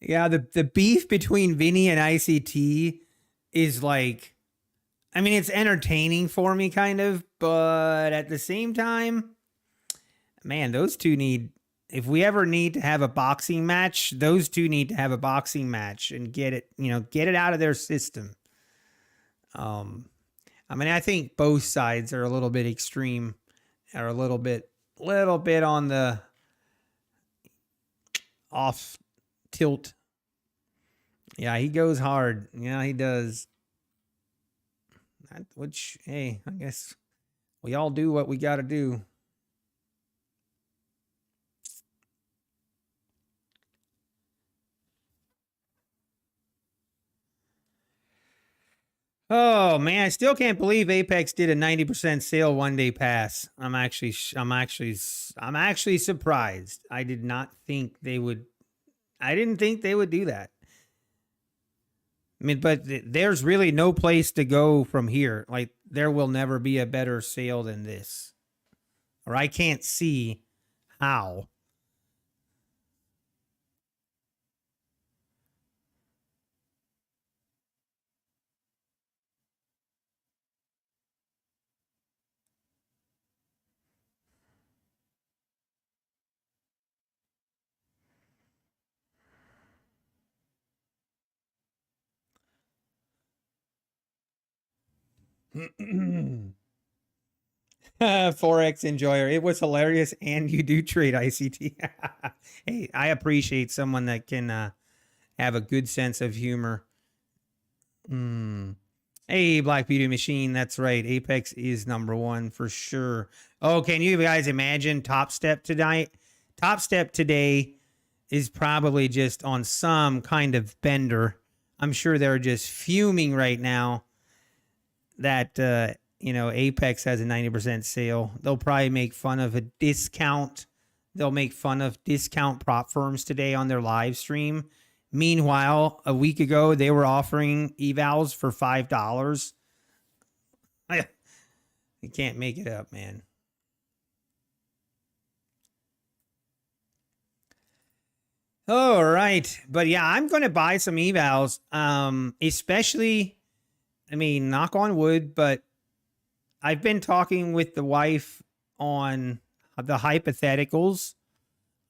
Yeah, the beef between Vinny and ICT is like, I mean, it's entertaining for me, kind of, but at the same time, man, those two need. If we ever need to have a boxing match, those two need to have a boxing match and get it, get it out of their system. I mean, I think both sides are a little bit extreme, are a little bit on the off tilt. Yeah, he goes hard. Yeah, he does. Which, hey, I guess we all do what we got to do. Oh man, I still can't believe Apex did a 90% sale one day pass. I'm actually surprised. I did not think they would. I didn't think they would do that. I mean, but there's really no place to go from here. Like, there will never be a better sale than this, or I can't see how. Forex enjoyer. It was hilarious, and you do trade ICT. Hey, I appreciate someone that can have a good sense of humor. Mm. Hey, Black Beauty Machine. That's right. Apex is number one for sure. Oh, can you guys imagine Top Step tonight? Top Step today is probably just on some kind of bender. I'm sure they're just fuming right now that Apex has a 90% sale. They'll probably make fun of a discount. They'll make fun of discount prop firms today on their live stream. Meanwhile, a week ago, they were offering evals for $5. You can't make it up, man. All right. But yeah, I'm going to buy some evals. Especially, I mean, knock on wood, but I've been talking with the wife on the hypotheticals.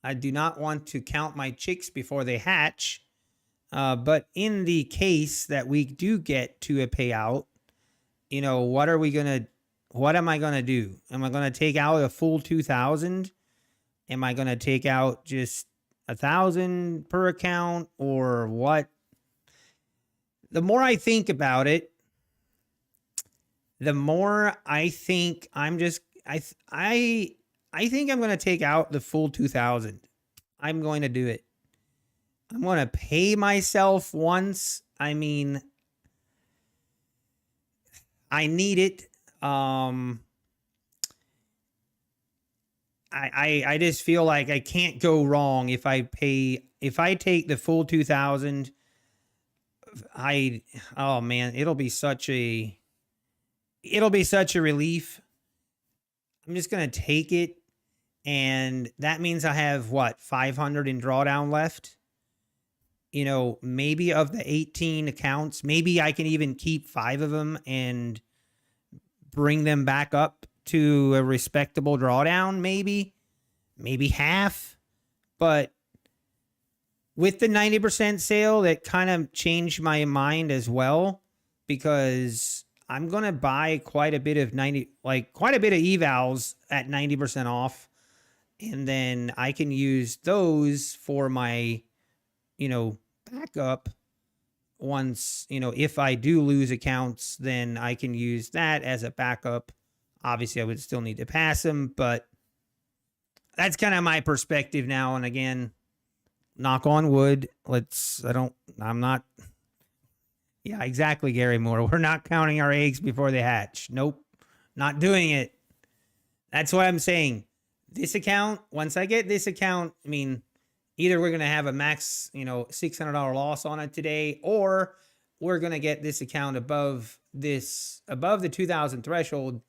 I do not want to count my chicks before they hatch. But in the case that we do get to a payout, what am I going to do? Am I going to take out a full 2,000? Am I going to take out just 1,000 per account, or what? The more I think about it, the more I think I think I'm going to take out the full 2,000. I'm going to do it. I'm going to pay myself once. I mean, I need it. I just feel like I can't go wrong if I take the full 2,000. Oh man, it'll be such a relief. I'm just going to take it. And that means I have what, 500 in drawdown left? You know, maybe of the 18 accounts, maybe I can even keep 5 of them and bring them back up to a respectable drawdown, maybe half. But with the 90% sale, that kind of changed my mind as well, because I'm going to buy quite a bit of evals at 90% off. And then I can use those for my, backup. Once, if I do lose accounts, then I can use that as a backup. Obviously, I would still need to pass them, but that's kind of my perspective now. And again, knock on wood. I'm not. Yeah, exactly, Gary Moore. We're not counting our eggs before they hatch. Nope, not doing it. That's what I'm saying. This account, once I get this account, I mean, either we're going to have a max, $600 loss on it today, or we're going to get this account above the 2000 threshold.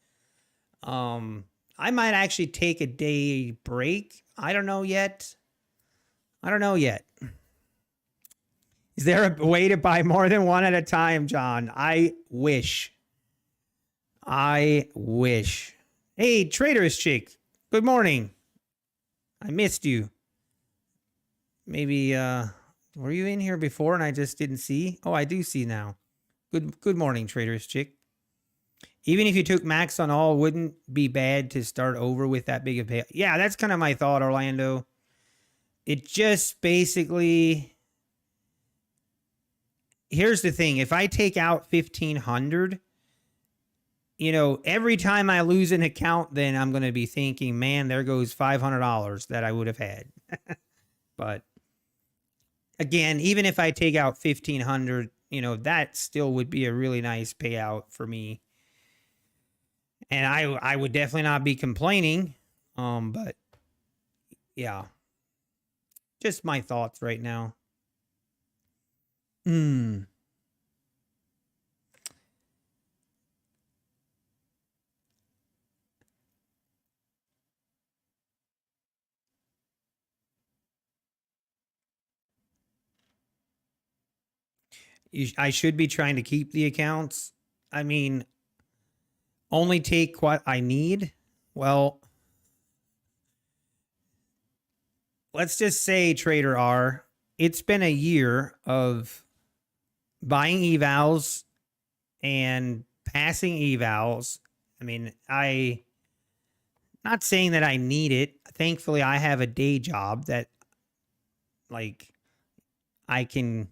I might actually take a day break. I don't know yet. Is there a way to buy more than one at a time, John? I wish. Hey, Trader's Chick. Good morning. I missed you. Maybe were you in here before and I just didn't see? Oh, I do see now. Good morning, Trader's Chick. Even if you took max on all, wouldn't be bad to start over with that big of pay. Yeah, that's kind of my thought, Orlando. It just basically, here's the thing. If I take out 1,500, every time I lose an account, then I'm going to be thinking, man, there goes $500 that I would have had. But again, even if I take out 1,500, that still would be a really nice payout for me. And I would definitely not be complaining. But yeah, just my thoughts right now. I should be trying to keep the accounts. I mean, only take what I need. Well, let's just say, Trader R, it's been a year of buying evals and passing evals. I mean, not saying that I need it. Thankfully, I have a day job that, like, I can.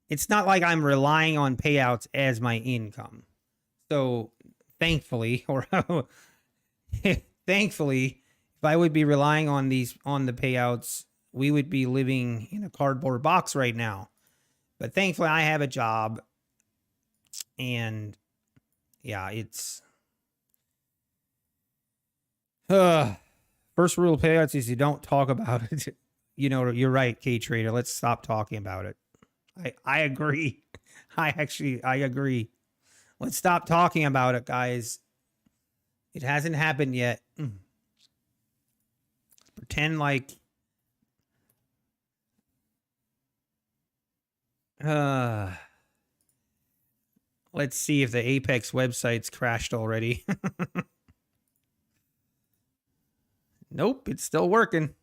It's not like I'm relying on payouts as my income. So, thankfully, thankfully, if I would be relying on the payouts, we would be living in a cardboard box right now. But thankfully, I have a job, and yeah, it's first rule of payouts is you don't talk about it. You're right, K Trader. Let's stop talking about it. I agree. I agree. Let's stop talking about it, guys. It hasn't happened yet. Pretend like let's see if the Apex website's crashed already. Nope, it's still working.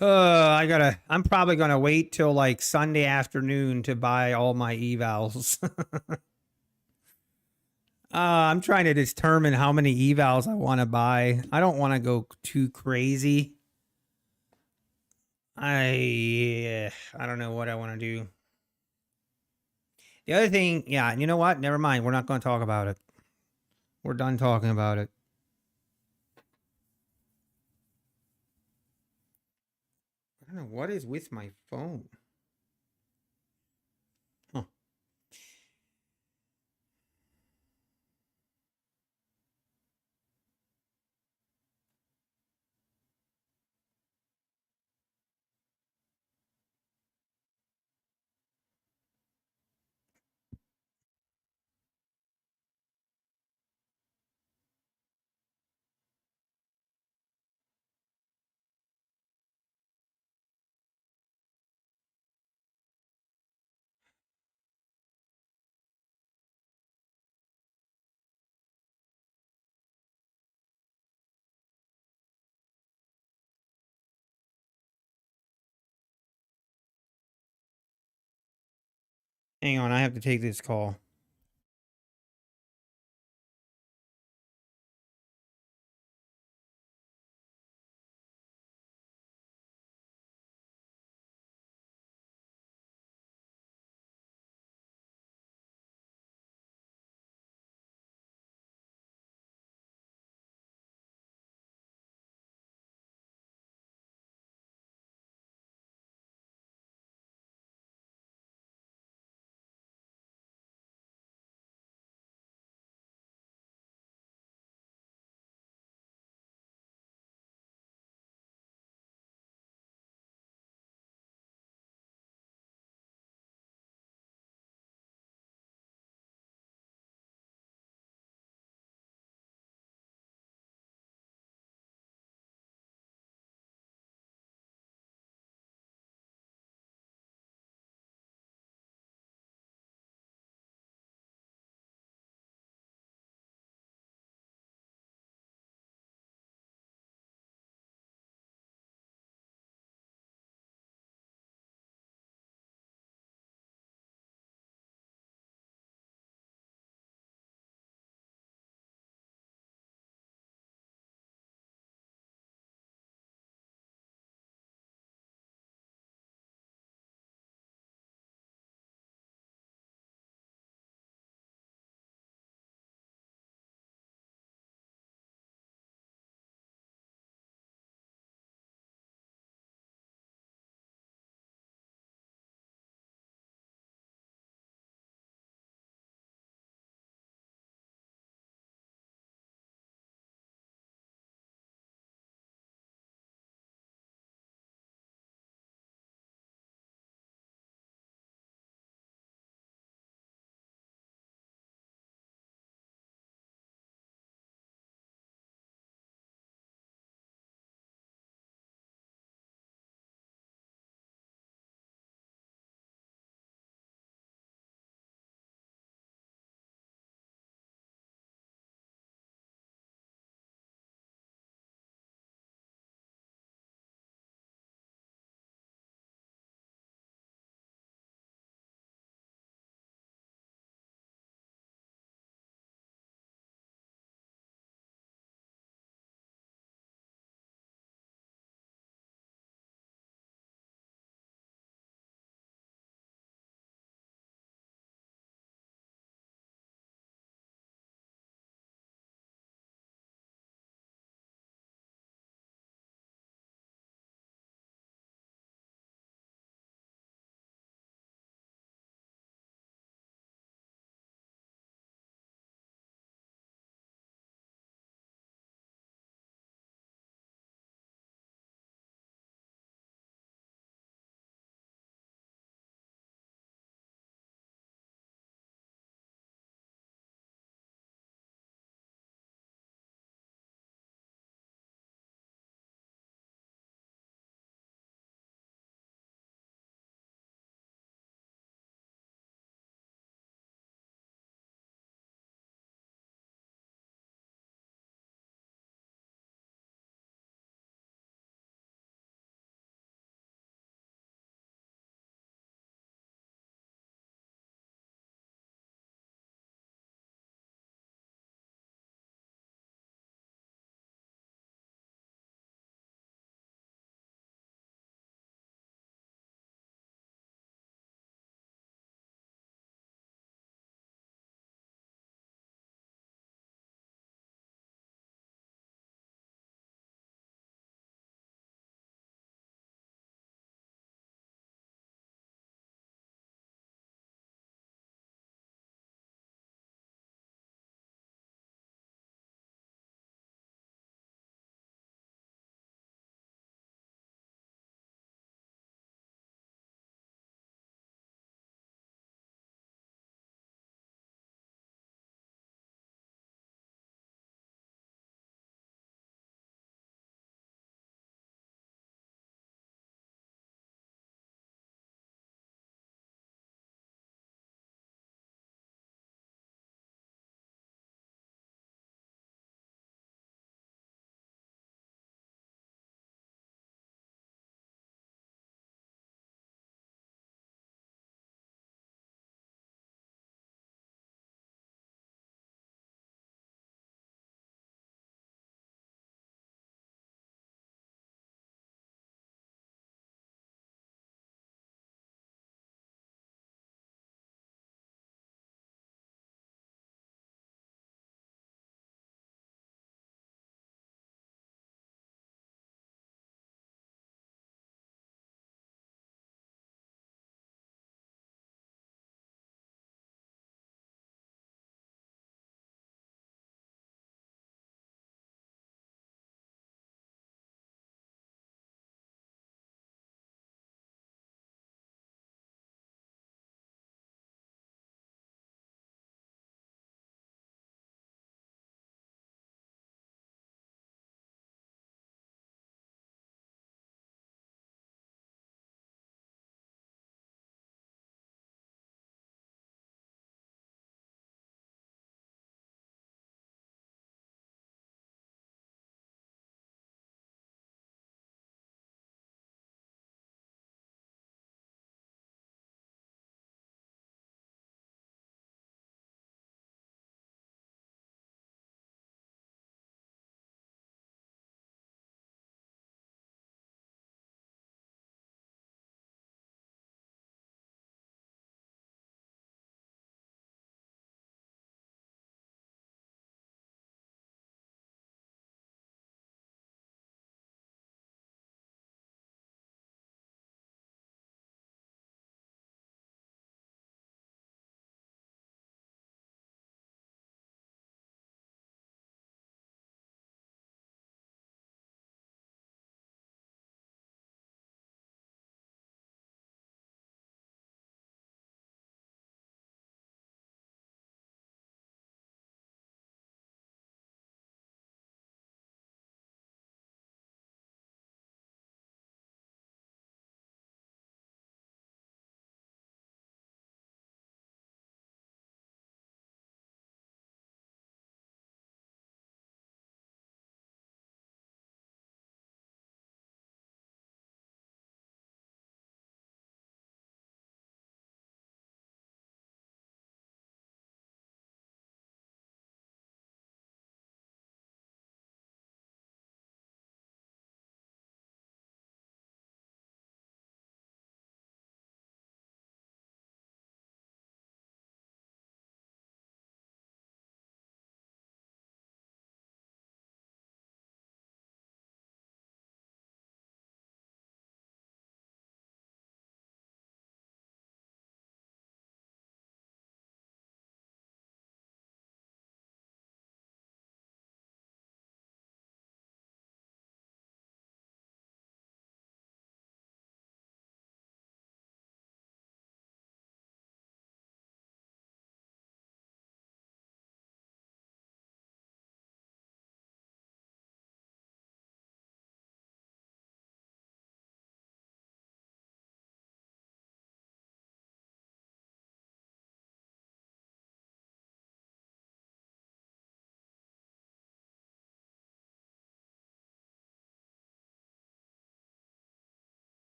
I'm probably gonna wait till like Sunday afternoon to buy all my evals. I'm trying to determine how many evals I want to buy. I don't want to go too crazy. I don't know what I want to do. The other thing, yeah, you know what? Never mind. We're not going to talk about it. We're done talking about it. I don't know what is with my phone. Huh. Hang on, I have to take this call.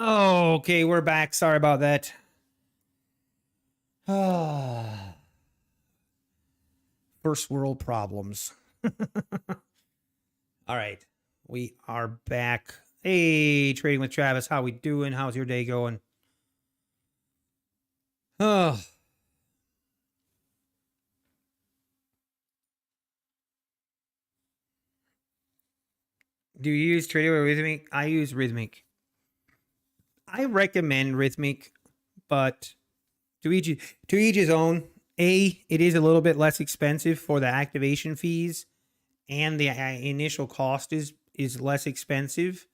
Oh, okay, we're back. Sorry about that. First world problems. All right, we are back. Hey, trading with Travis. How we doing? How's your day going? Oh, do you use trading with Rhythmic? I use Rhythmic. I recommend Rhythmic, but to each his own. It is a little bit less expensive for the activation fees, and the initial cost is less expensive.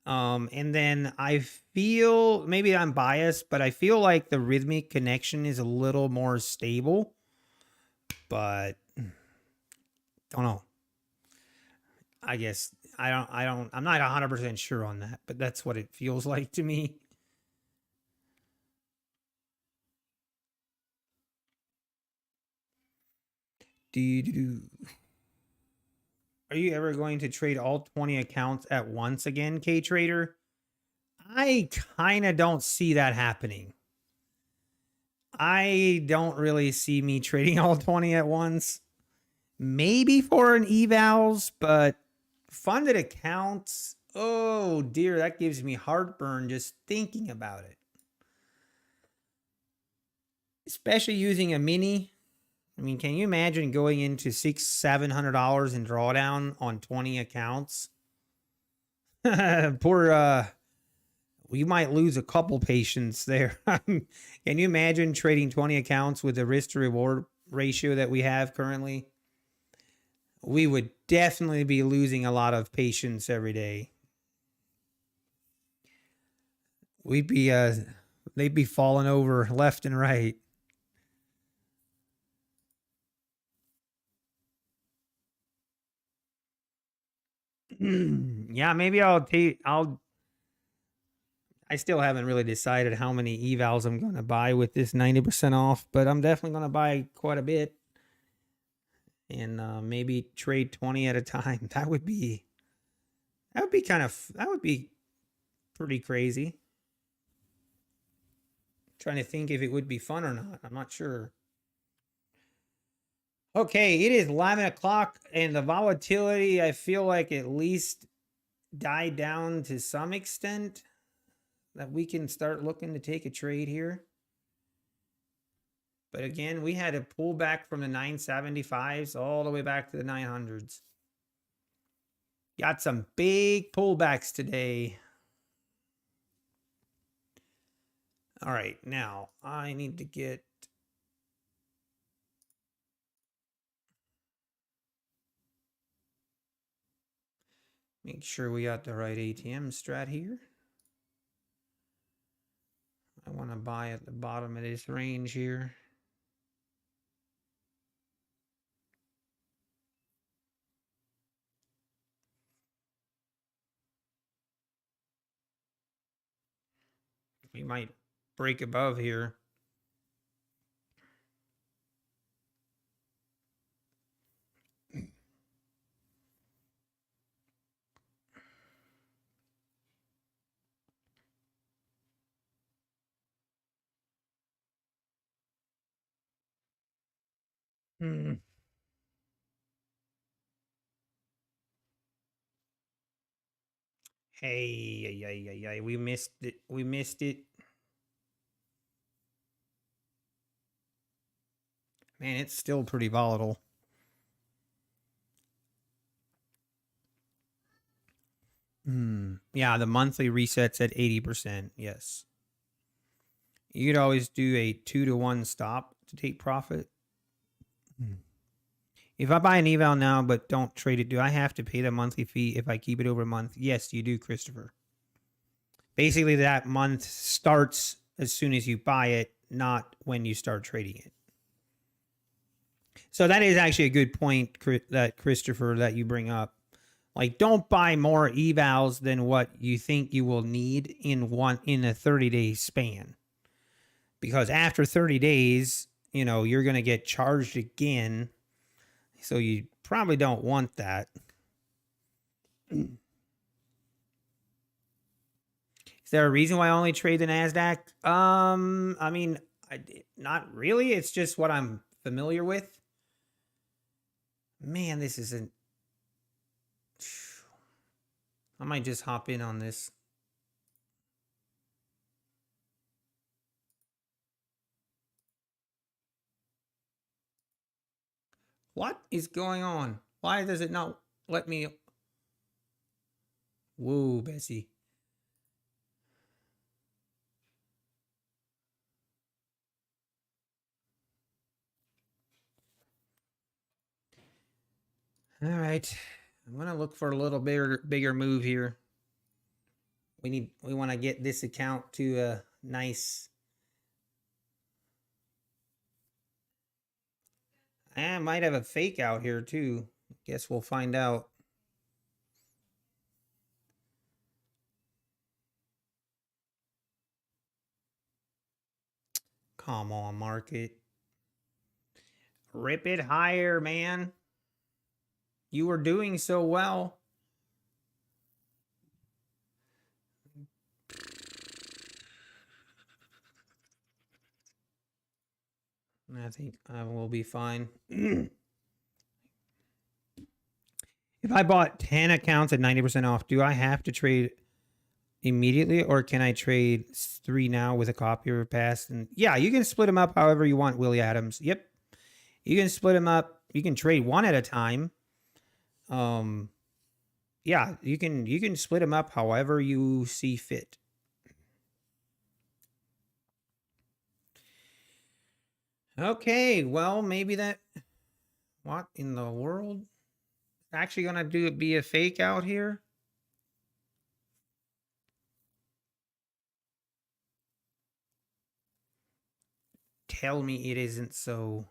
And then I feel, maybe I'm biased, but I feel like the Rhythmic connection is a little more stable. But don't know. I guess I'm not 100% sure on that, but that's what it feels like to me. Are you ever going to trade all 20 accounts at once again, K Trader? I kind of don't see that happening. I don't really see me trading all 20 at once. Maybe for an evals, but funded accounts, oh dear, that gives me heartburn just thinking about it. Especially using a mini. I mean, can you imagine going into $600-700 in drawdown on 20 accounts? Poor we might lose a couple patients there. Can you imagine trading 20 accounts with the risk to reward ratio that we have currently? We would definitely be losing a lot of patients every day. We'd be they'd be falling over left and right. Yeah, maybe I still haven't really decided how many evals I'm going to buy with this 90% off, but I'm definitely going to buy quite a bit and maybe trade 20 at a time. That would be that would be pretty crazy. Trying to think if it would be fun or not. I'm not sure. Okay, it is 11 o'clock and the volatility, I feel like at least died down to some extent that we can start looking to take a trade here. But again, we had a pullback from the 975s all the way back to the 900s. Got some big pullbacks today. All right, now I need to get make sure we got the right ATM strat here. I want to buy at the bottom of this range here. We might break above here. Hmm. Hey, we missed it. We missed it. Man, it's still pretty volatile. Yeah, the monthly resets at 80%. Yes. You could always do a 2-to-1 stop to take profit. If I buy an eval now but don't trade it, do I have to pay the monthly fee if I keep it over a month? Yes, you do, Christopher. Basically, that month starts as soon as you buy it, not when you start trading it. So that is actually a good point that Christopher that you bring up. Like, don't buy more evals than what you think you will need in a 30-day span. Because after 30 days, you're going to get charged again. So you probably don't want that. Is there a reason why I only trade the NASDAQ? I mean, not really. It's just what I'm familiar with. Man, this isn't... I might just hop in on this. What is going on? Why does it not let me... Whoa, Bessie. All right. I'm going to look for a little bigger move here. We want to get this account to a nice... I might have a fake out here too. Guess we'll find out. Come on, market. Rip it higher, man. You were doing so well. I think I will be fine. If I bought 10 accounts at 90% off, do I have to trade immediately, or can I trade 3 now with a copier pass? And yeah, you can split them up however you want, Willie Adams. Yep. You can split them up. You can trade one at a time. Yeah, you can split them up however you see fit. Okay, well, maybe that... What in the world? Actually gonna be a fake out here? Tell me it isn't so.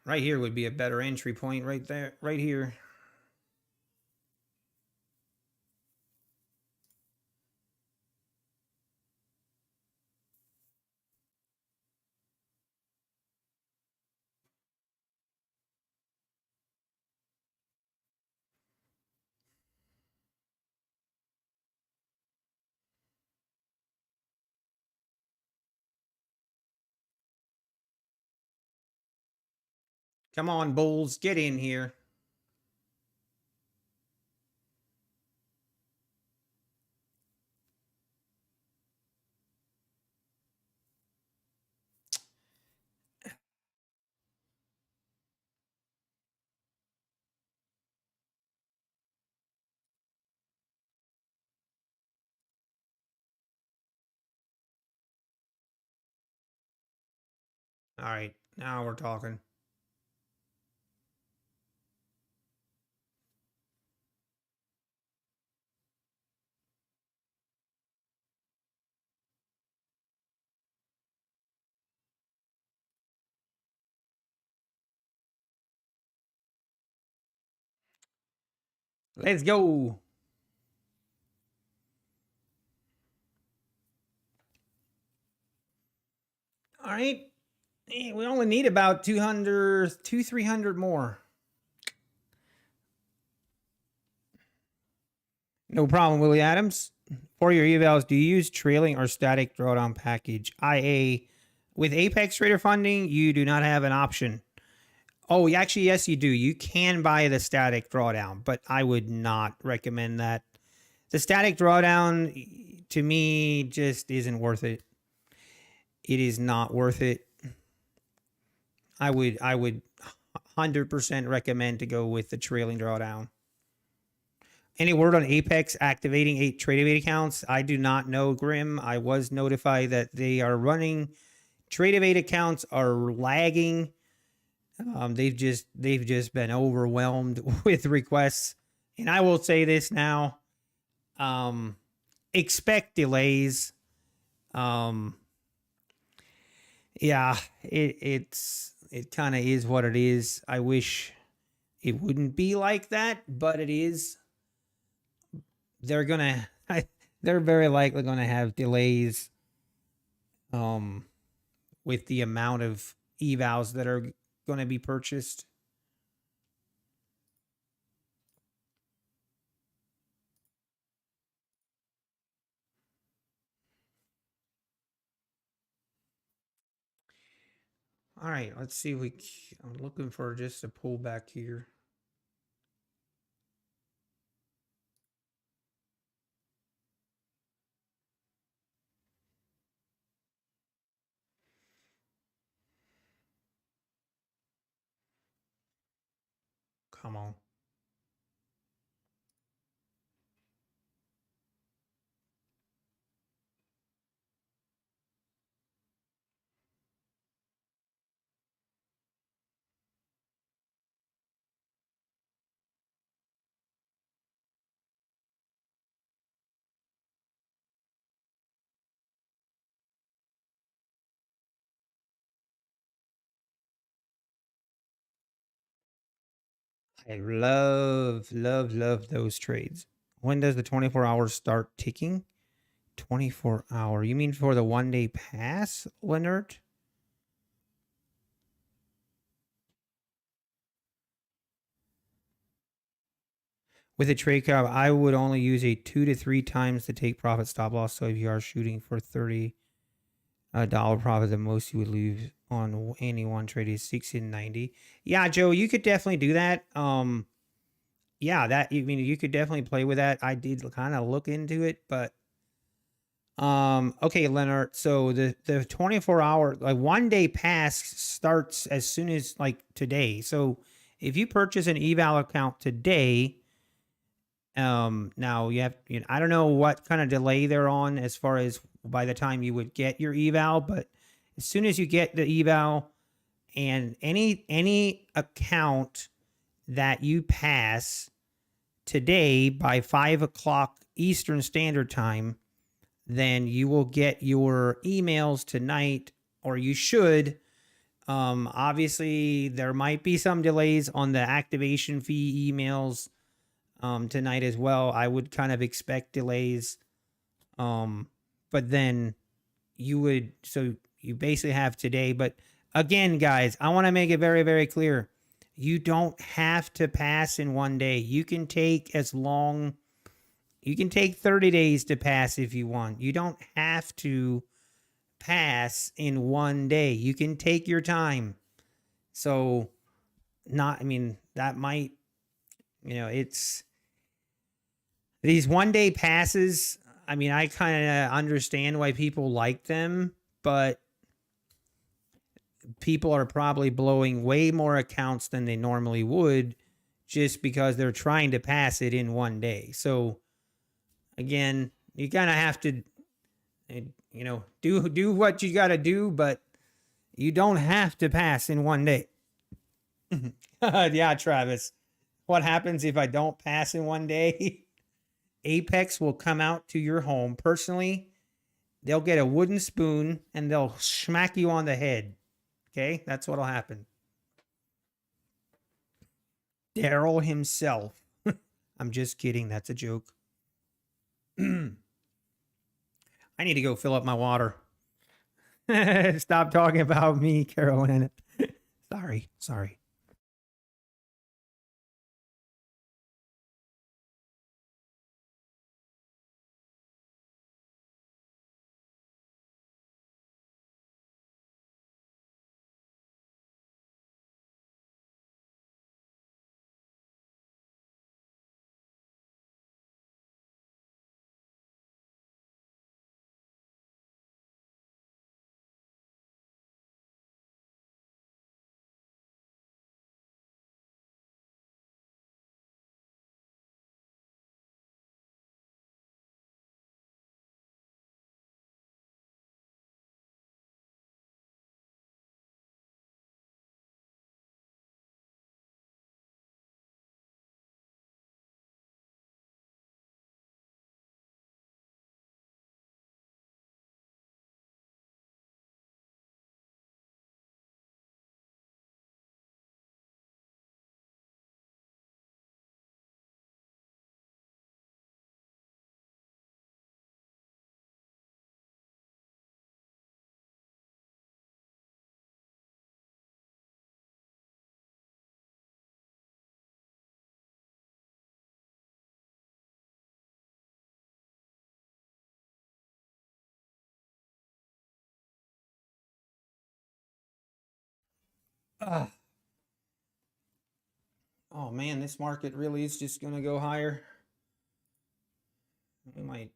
Right here would be a better entry point right there, right here. Come on, bulls, get in here. All right, now we're talking. Let's go. All right. We only need about 300 more. No problem, Willie Adams. For your evals, do you use trailing or static drawdown package? IA. With Apex Trader funding, you do not have an option. Oh, actually, yes, you do. You can buy the static drawdown, but I would not recommend that. The static drawdown, to me, just isn't worth it. It is not worth it. I would 100% recommend to go with the trailing drawdown. Any word on Apex activating 8 Trade accounts? I do not know, Grim. I was notified that they are running. Trade accounts are lagging. They've just been overwhelmed with requests. And I will say this now. Expect delays. Yeah, it kind of is what it is. I wish it wouldn't be like that, but it is. They're very likely gonna have delays with the amount of evals that are going to be purchased. All right, let's see if I'm looking for just a pullback here. Come on. I love those trades. When does the 24 hours start ticking? 24 hour. You mean for the 1 day pass, Leonard? With a trade cap, I would only use a 2 to 3 times to take profit stop loss. So if you are shooting for $30 profit, the most you would lose on any one trade is 60 to 90. Yeah, Joe, you could definitely do that. Yeah, that, I mean, you could definitely play with that. I did kind of look into it, but okay, Leonard. So the 24 hour, like 1 day pass starts as soon as like today. So if you purchase an eval account today, now you have, you know, I don't know what kind of delay they're on as far as by the time you would get your eval, but as soon as you get the eval and any account that you pass today by 5 o'clock Eastern Standard Time, then you will get your emails tonight, or you should. Obviously, there might be some delays on the activation fee emails tonight as well. I would kind of expect delays. But then you would, so you basically have today. But again, guys, I want to make it very, very clear. You don't have to pass in 1 day. You can take as long, you can take 30 days to pass if you want. You don't have to pass in 1 day. You can take your time. So, not, I mean, that might, you know, it's these 1 day passes. I mean, I kind of understand why people like them, but people are probably blowing way more accounts than they normally would just because they're trying to pass it in 1 day. So, again, you kind of have to, you know, do what you got to do, but you don't have to pass in 1 day. Yeah, Travis. What happens if I don't pass in 1 day? Apex will come out to your home personally. They'll get a wooden spoon and they'll smack you on the head. Okay? That's what'll happen. Daryl himself. I'm just kidding. That's a joke. I need to go fill up my water. Stop talking about me, Carolina. Sorry. Oh man, this market really is just going to go higher. We might,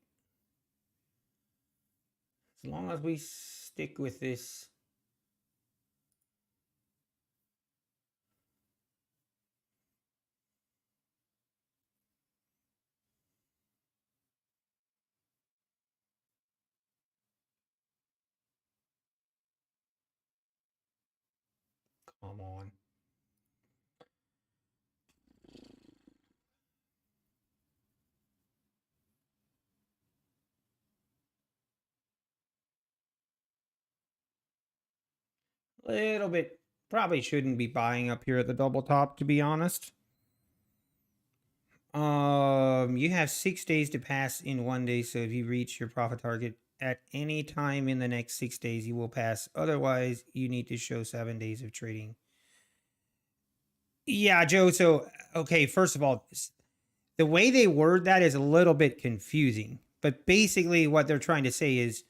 as long as we stick with this. Come on. Little bit. Probably shouldn't be buying up here at the double top, to be honest. You have 6 days to pass in 1 day, so if you reach your profit target at any time in the next 6 days, you will pass. Otherwise, you need to show 7 days of trading. Yeah, Joe. So, okay, first of all, the way they word that is a little bit confusing. But basically, what they're trying to say is,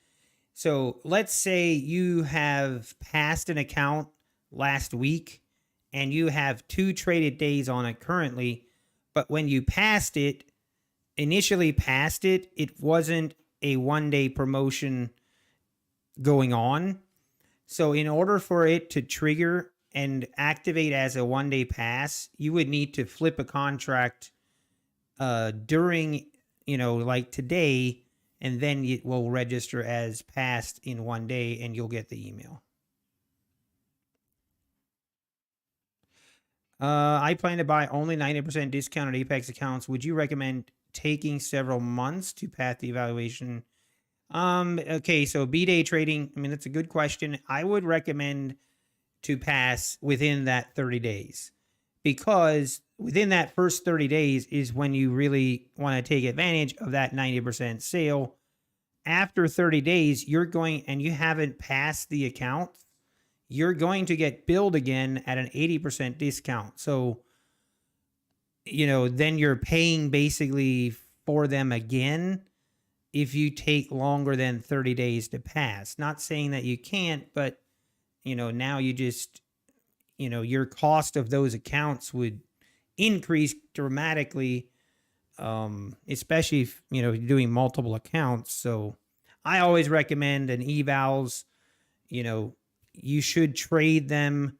so let's say you have passed an account last week and you have 2 traded days on it currently, but when you initially passed it, it wasn't a 1 day promotion going on. So in order for it to trigger and activate as a 1 day pass, you would need to flip a contract during, like today, and then it will register as passed in 1 day and you'll get the email. I plan to buy only 90% discounted Apex accounts. Would you recommend taking several months to pass the evaluation? Okay, so B-Day trading, I mean, that's a good question. I would recommend to pass within that 30 days because within that first 30 days is when you really want to take advantage of that 90% sale. After 30 days, you're going and you haven't passed the account, you're going to get billed again at an 80% discount. So, then you're paying basically for them again if you take longer than 30 days to pass. Not saying that you can't, but now you just, your cost of those accounts would increase dramatically, especially if, you're doing multiple accounts. So I always recommend an evals. You should trade them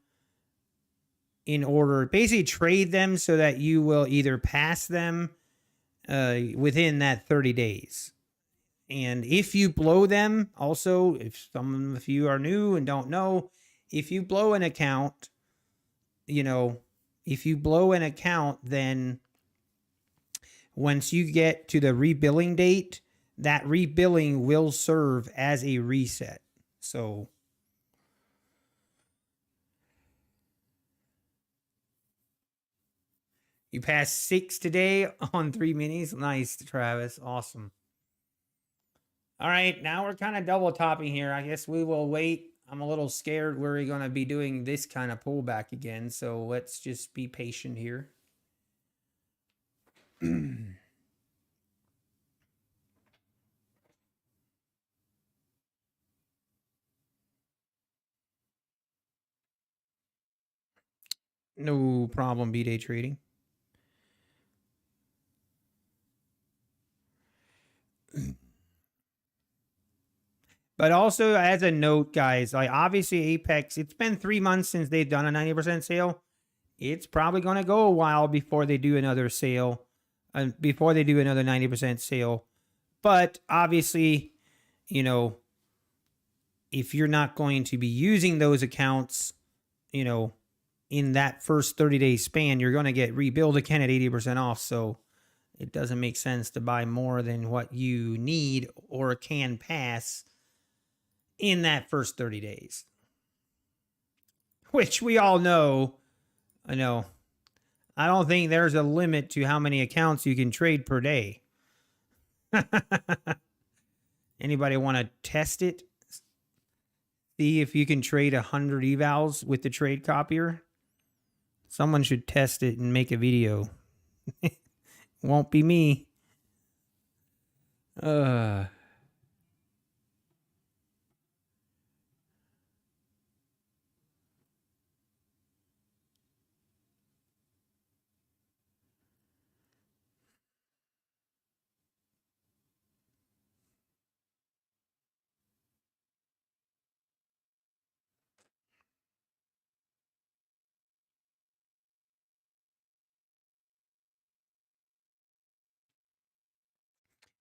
basically trade them so that you will either pass them within that 30 days. And if you blow them, also, if some of you are new and don't know, if you blow an account, then once you get to the rebilling date, that rebilling will serve as a reset. So you passed 6 today on 3 minis. Nice, Travis. Awesome. All right, now we're kind of double topping here. I guess we will wait. I'm a little scared we're going to be doing this kind of pullback again. So let's just be patient here. No problem, B-Day trading. But also, as a note, guys, like obviously Apex, it's been 3 months since they've done a 90% sale. It's probably going to go a while before they do another sale, before they do another 90% sale. But obviously, if you're not going to be using those accounts, in that first 30-day span, you're going to get rebuild again at 80% off. So it doesn't make sense to buy more than what you need or can pass in that first 30 days. Which we all know. I know. I don't think there's a limit to how many accounts you can trade per day. Anybody want to test it? See if you can trade 100 evals with the trade copier? Someone should test it and make a video. Won't be me.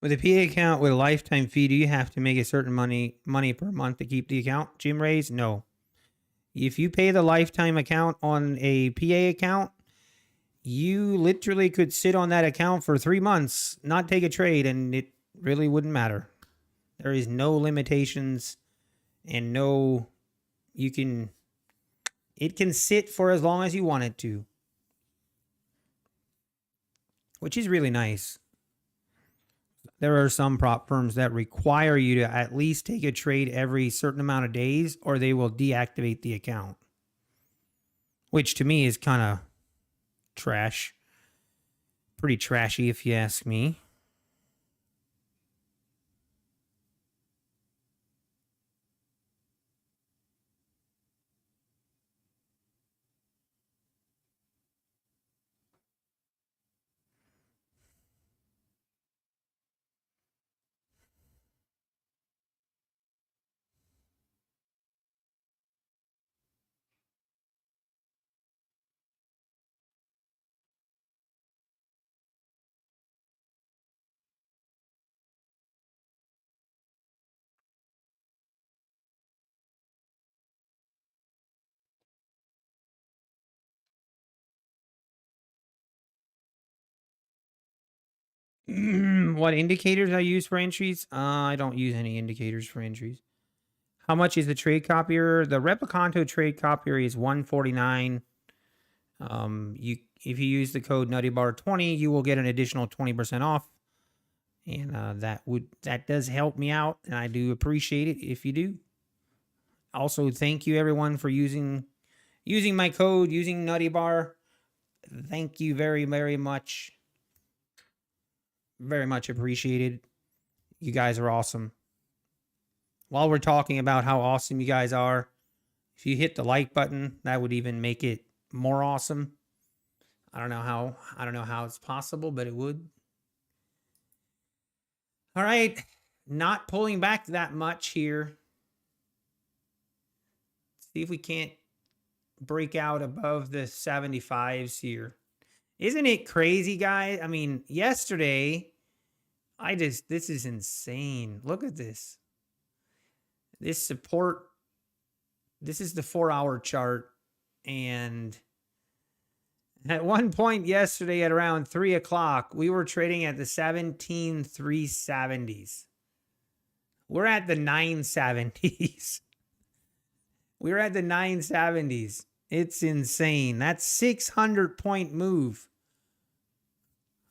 With a PA account with a lifetime fee, do you have to make a certain money per month to keep the account? Jim Rays? No. If you pay the lifetime account on a PA account, you literally could sit on that account for 3 months, not take a trade, and it really wouldn't matter. There is no limitations and no, it can sit for as long as you want it to, which is really nice. There are some prop firms that require you to at least take a trade every certain amount of days or they will deactivate the account, which to me is kind of trash. Pretty trashy if you ask me. What indicators I use for entries? I don't use any indicators for entries. How much is the trade copier? The Replicanto trade copier is $149. If you use the code NUTTYBAR20, you will get an additional 20% off, and that does help me out, and I do appreciate it if you do. Also, thank you everyone for using my code, using NuttyBar. Thank you very, very much. Very much appreciated. You guys are awesome. While we're talking about how awesome you guys are, if you hit the like button, that would even make it more awesome. I don't know how it's possible, but it would. All right. Not pulling back that much here. See if we can't break out above the 75s here. Isn't it crazy, guys? I mean, yesterday, this is insane. Look at this. This support, this is the 4-hour chart. And at one point yesterday at around 3 o'clock, we were trading at the 17,370s. We're at the 970s. We're at the 970s. It's insane. That's 600-point move.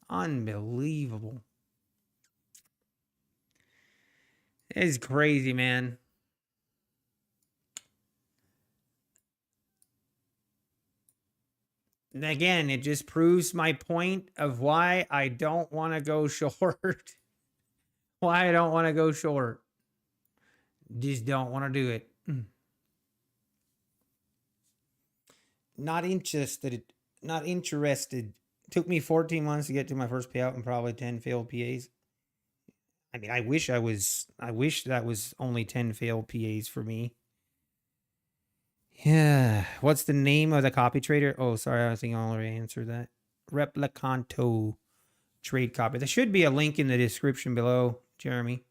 Unbelievable. It's crazy, man. And again, it just proves my point of why I don't want to go short. Why I don't want to go short. Just don't want to do it. Not interested. Not interested. Took me 14 months to get to my first payout and probably 10 failed PAs. I mean, I wish that was only 10 failed PAs for me. Yeah. What's the name of the copy trader? Oh, sorry. I think I already answered that. Replicanto trade copy. There should be a link in the description below, Jeremy.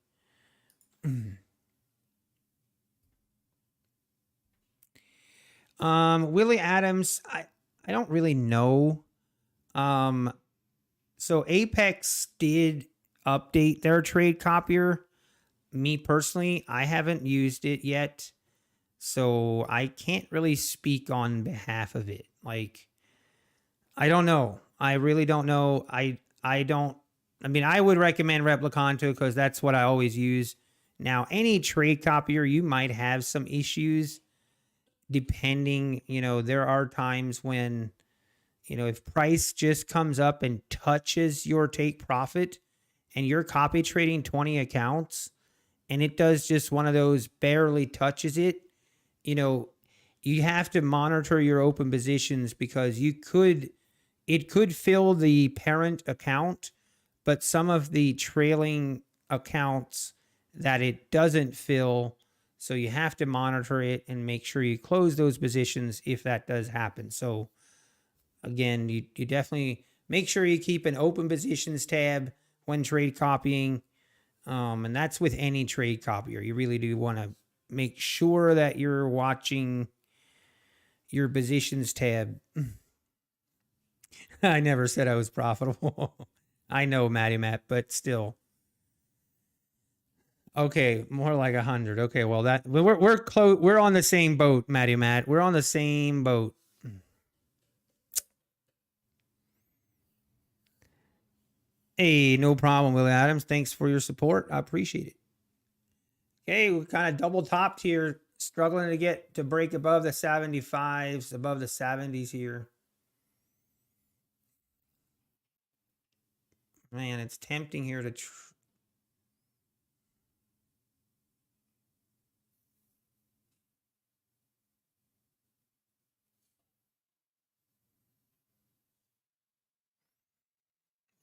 Willie Adams, I don't really know. So Apex did update their trade copier. Me personally, I haven't used it yet, so I can't really speak on behalf of it. Like, I don't know. I really don't know. I mean, I would recommend Replicanto because that's what I always use. Now, any trade copier, you might have some issues depending, there are times when, if price just comes up and touches your take profit and you're copy trading 20 accounts and it does just one of those barely touches it, you have to monitor your open positions because it could fill the parent account, but some of the trailing accounts that it doesn't fill. So you have to monitor it and make sure you close those positions if that does happen. So again, you definitely make sure you keep an open positions tab when trade copying. And that's with any trade copier. You really do want to make sure that you're watching your positions tab. I never said I was profitable. I know, Matty Matt, but still. Okay, more like 100. Okay, well we're close. We're on the same boat, Matty Matt. We're on the same boat. Hey, no problem, Willie Adams. Thanks for your support. I appreciate it. Okay, we kind of double topped here, struggling to get to break above the 75s, above the 70s here. Man, it's tempting here to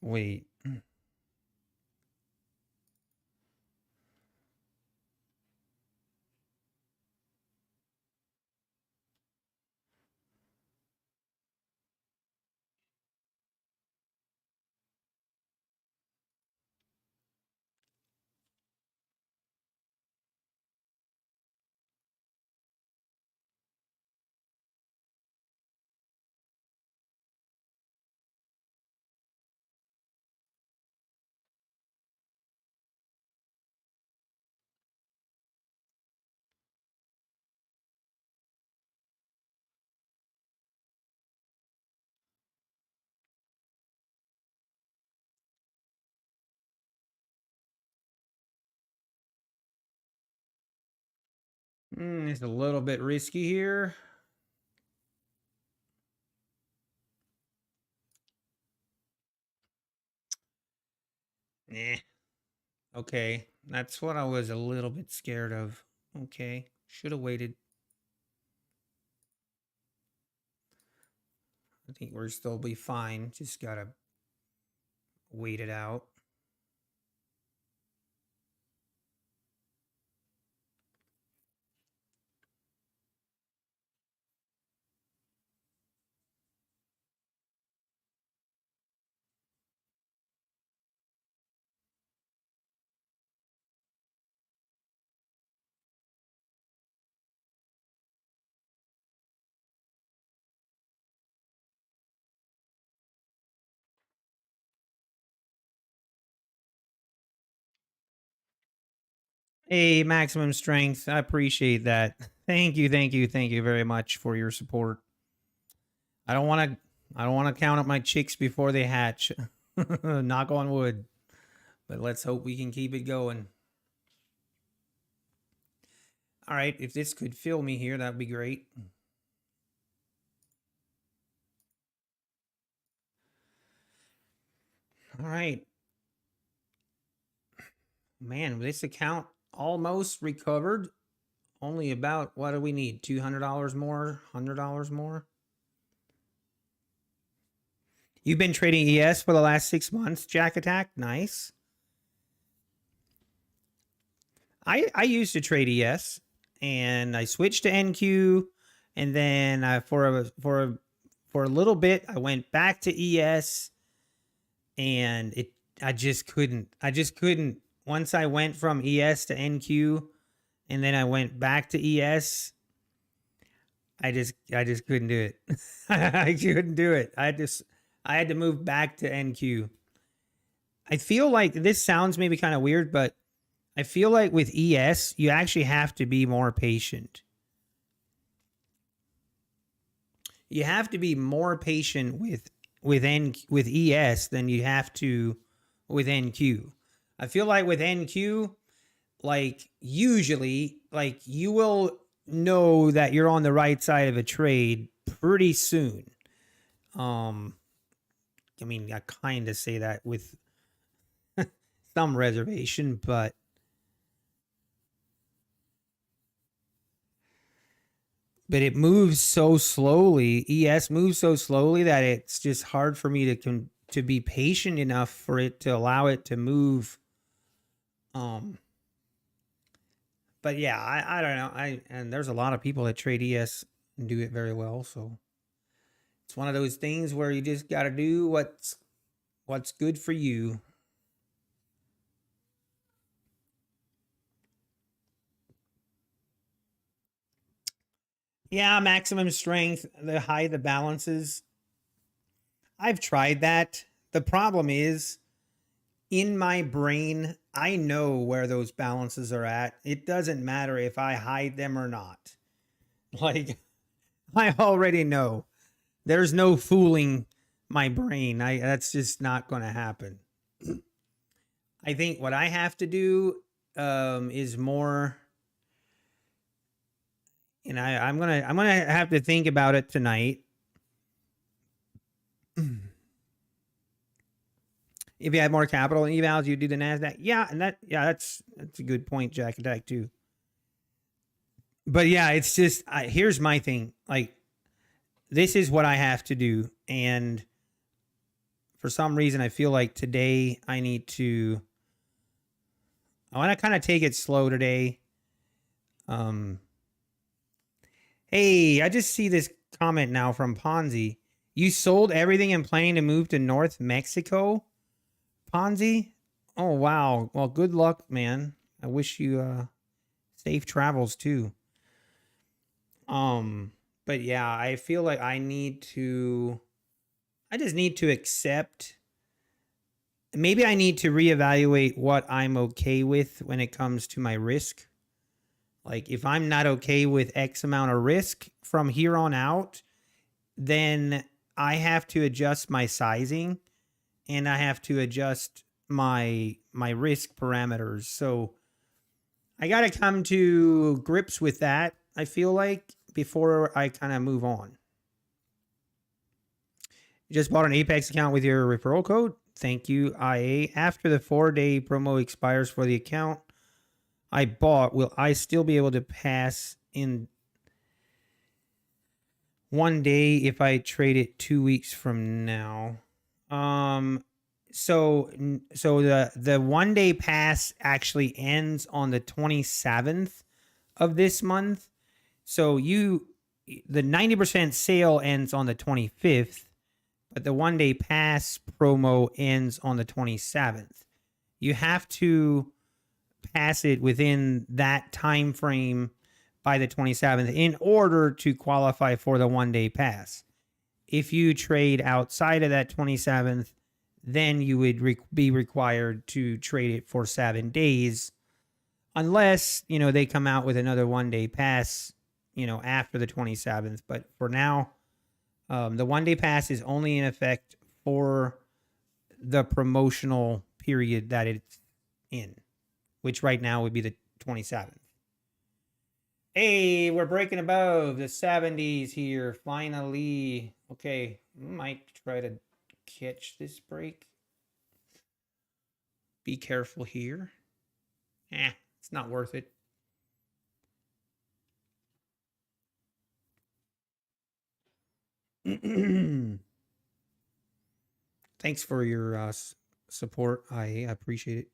wait. It's a little bit risky here. Eh. Okay, that's what I was a little bit scared of. Okay, should have waited. I think we're still be fine. Just gotta wait it out. Hey, maximum strength. I appreciate that. Thank you, thank you, thank you very much for your support. I don't want to count up my chicks before they hatch. Knock on wood. But let's hope we can keep it going. All right, if this could fill me here, that'd be great. All right. Man, this account almost recovered. Only about, what do we need? $200 more? $100 more? You've been trading ES for the last 6 months, Jack Attack? Nice. I used to trade ES and I switched to NQ, and then for a little bit I went back to ES, and I just couldn't. Once I went from ES to NQ and then I went back to ES, I just couldn't do it. I couldn't do it. I had to move back to NQ. I feel like this sounds maybe kind of weird, but I feel like with ES, you actually have to be more patient. You have to be more patient with ES than you have to with NQ. I feel like with NQ, like usually, like you will know that you're on the right side of a trade pretty soon. I mean, I kind of say that with some reservation, but it moves so slowly. ES moves so slowly that it's just hard for me to be patient enough for it to allow it to move. But yeah, I don't know. And there's a lot of people that trade ES and do it very well. So it's one of those things where you just got to do what's good for you. Yeah, maximum strength, the high the balances. I've tried that. The problem is in my brain, I know where those balances are at. It doesn't matter if I hide them or not. Like I already know. There's no fooling my brain. I That's just not going to happen. I think what I have to do is more, and I'm gonna have to think about it tonight. If you had more capital and evals, you do the Nasdaq. Yeah, and that's a good point, Jack Attack too. But yeah, it's just here's my thing. Like this is what I have to do, and for some reason, I feel like today I need to. I want to kind of take it slow today. Um, Hey, I just see this comment now from Ponzi. You sold everything and planning to move to North Mexico, Ponzi? Oh wow. Well, good luck, man. I wish you safe travels too. Um, but yeah, I feel like I just need to accept, maybe I need to reevaluate what I'm okay with when it comes to my risk. Like if I'm not okay with X amount of risk from here on out, then I have to adjust my sizing and I have to adjust my risk parameters. So I got to come to grips with that, I feel like, before I kind of move on. You just bought an Apex account with your referral code. Thank you, IA. After the 4-day promo expires for the account I bought, will I still be able to pass in 1 day if I trade it 2 weeks from now? Um, so the 1 day pass actually ends on the 27th of this month. So the 90% sale ends on the 25th, but the 1 day pass promo ends on the 27th. You have to pass it within that time frame by the 27th in order to qualify for the 1 day pass. If you trade outside of that 27th, then you would be required to trade it for 7 days, unless they come out with another 1 day pass after the 27th. But for now, the 1 day pass is only in effect for the promotional period that it's in, which right now would be the 27th. Hey, we're breaking above the 70s here, finally. Okay, might try to catch this break. Be careful here. It's not worth it. Thanks for your support. I appreciate it.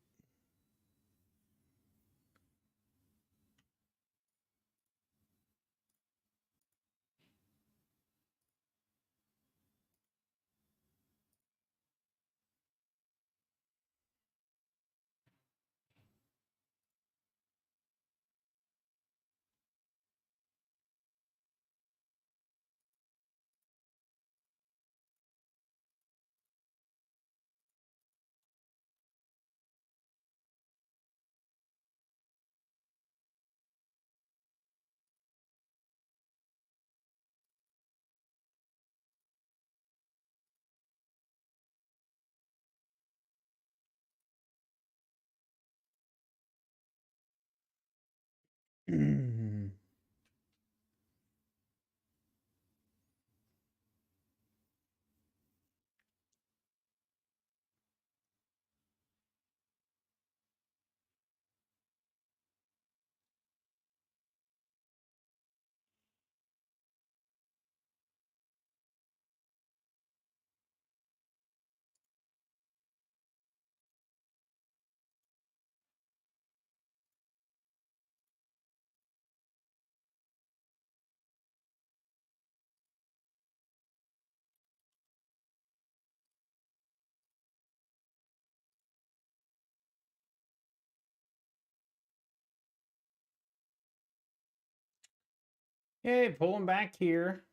Okay, pulling back here.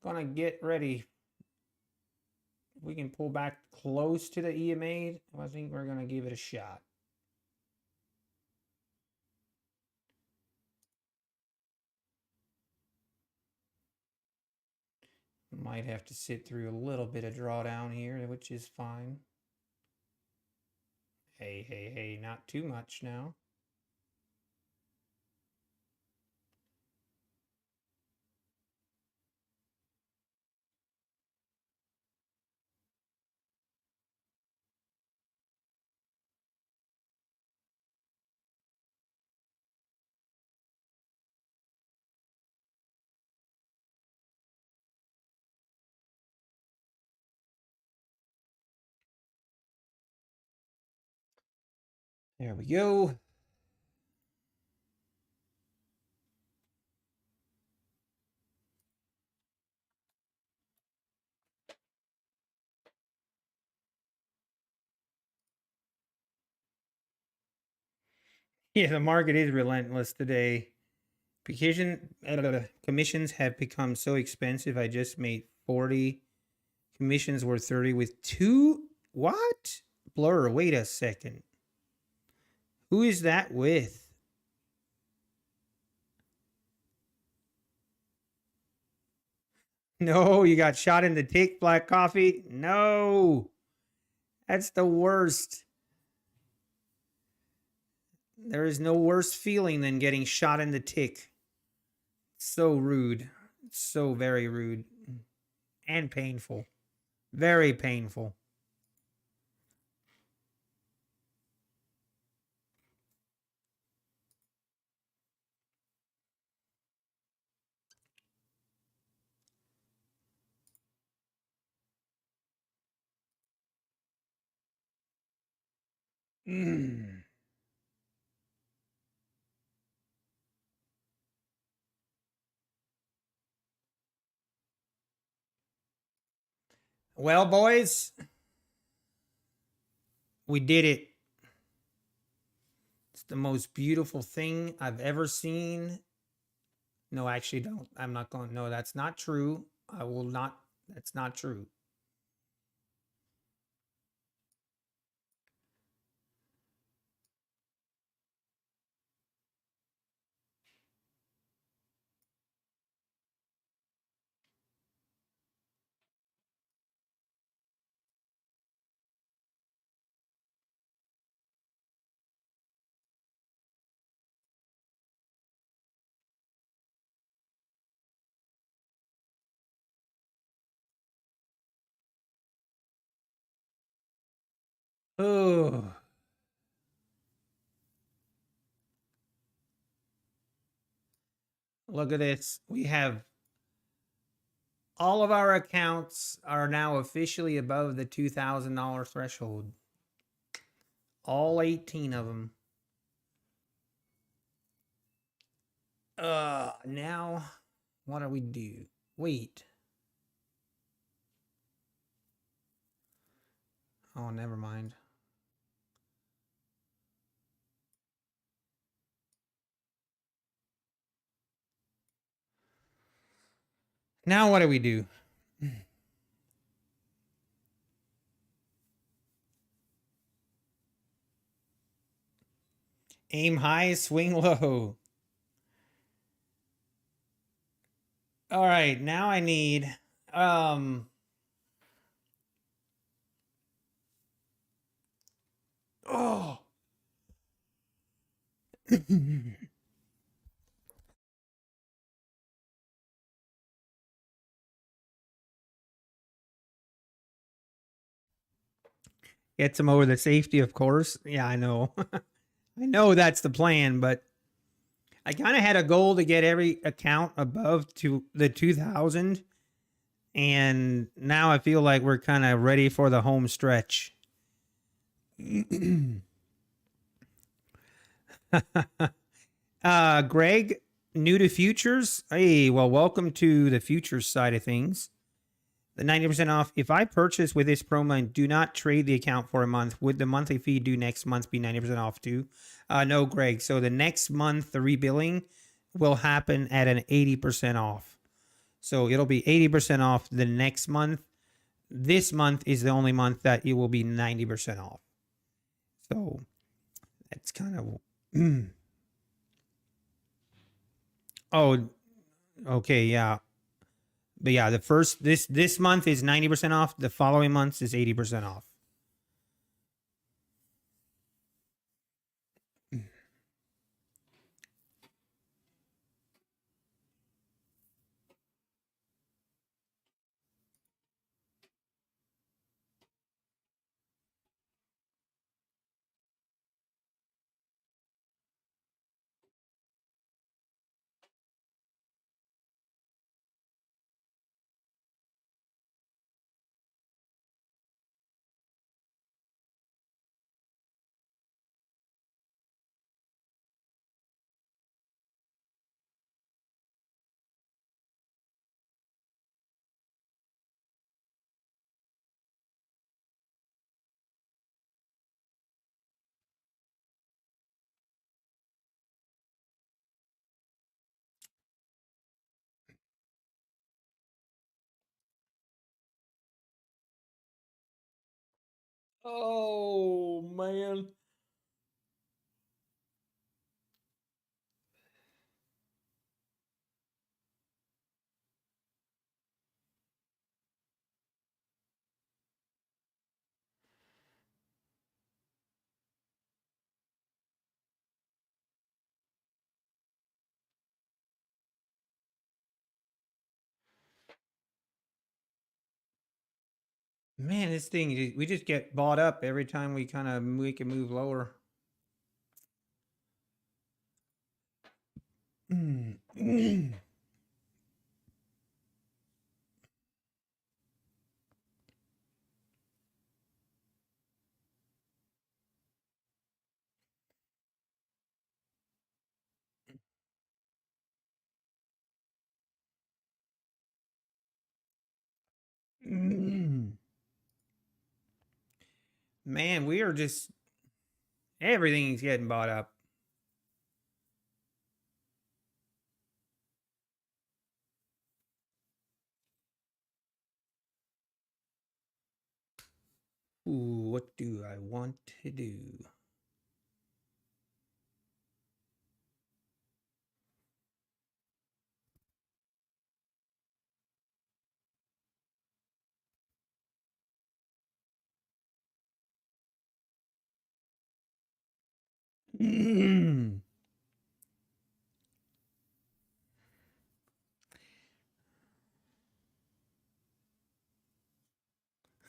Gonna get ready. If we can pull back close to the EMA, I think we're gonna give it a shot. Might have to sit through a little bit of drawdown here, which is fine. Hey, hey, hey, not too much now. There we go. Yeah, the market is relentless today. Commissions have become so expensive. I just made 40. Commissions were 30 with two. What? Blur, wait a second. Who is that with? No, you got shot in the tick, Black Coffee? No. That's the worst. There is no worse feeling than getting shot in the tick. So rude. So very rude. And painful. Very painful. Mm. Well, boys, we did it. It's the most beautiful thing I've ever seen. No, actually, don't. I'm not going. No, that's not true. I will not. That's not true. Oh, look at this. We have all of our accounts are now officially above the $2,000 threshold. All 18 of them. Now, what do we do? Wait. Oh, never mind. Now, what do we do? Aim high, swing low. All right, now I need oh. Gets him over the safety, of course. Yeah, I know. I know that's the plan, but I kind of had a goal to get every account above to the 2000, and now I feel like we're kind of ready for the home stretch. Greg, new to futures. Hey, well, welcome to the futures side of things. The 90% off. If I purchase with this promo and do not trade the account for a month, would the monthly fee due next month be 90% off too? No, Greg. So the next month, the rebilling will happen at an 80% off. So it'll be 80% off the next month. This month is the only month that it will be 90% off. So that's kind of oh, okay, yeah. But yeah, the first this month is 90% off, the following month is 80% off. Oh man. Man, this thing, we just get bought up every time we kind of make a move lower. Man, we are just, everything's getting bought up. Ooh, what do I want to do?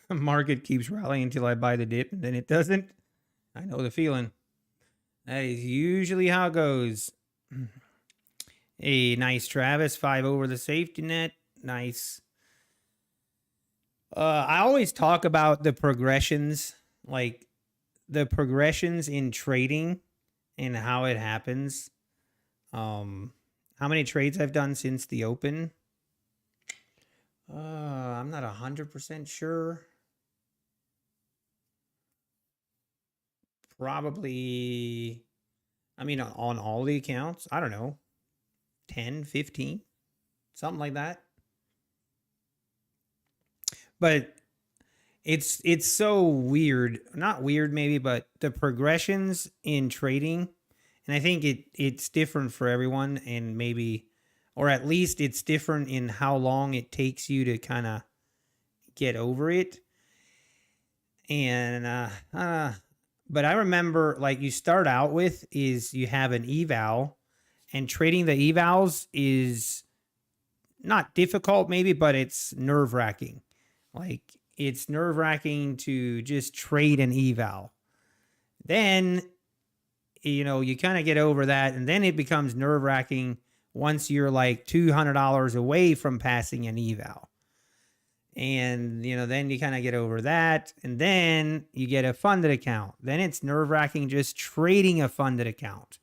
Market keeps rallying until I buy the dip and then it doesn't. I know the feeling. That is usually how it goes. A nice Travis, 5 over the safety net. Nice. I always talk about the progressions, like the progressions in trading and how it happens. How many trades I've done since the open? I'm not 100% sure. Probably, I mean, on all the accounts, I don't know, 10, 15, something like that. But it's so weird. Not weird maybe, but the progressions in trading, and I think it's different for everyone, and maybe, or at least it's different in how long it takes you to kind of get over it. And but I remember, like, you start out with is you have an eval, and trading the evals is not difficult maybe, but it's nerve-wracking. Like, it's nerve-wracking to just trade an eval. Then, you kind of get over that, and then it becomes nerve-wracking once you're like $200 away from passing an eval. And, then you kind of get over that, and then you get a funded account. Then it's nerve-wracking just trading a funded account.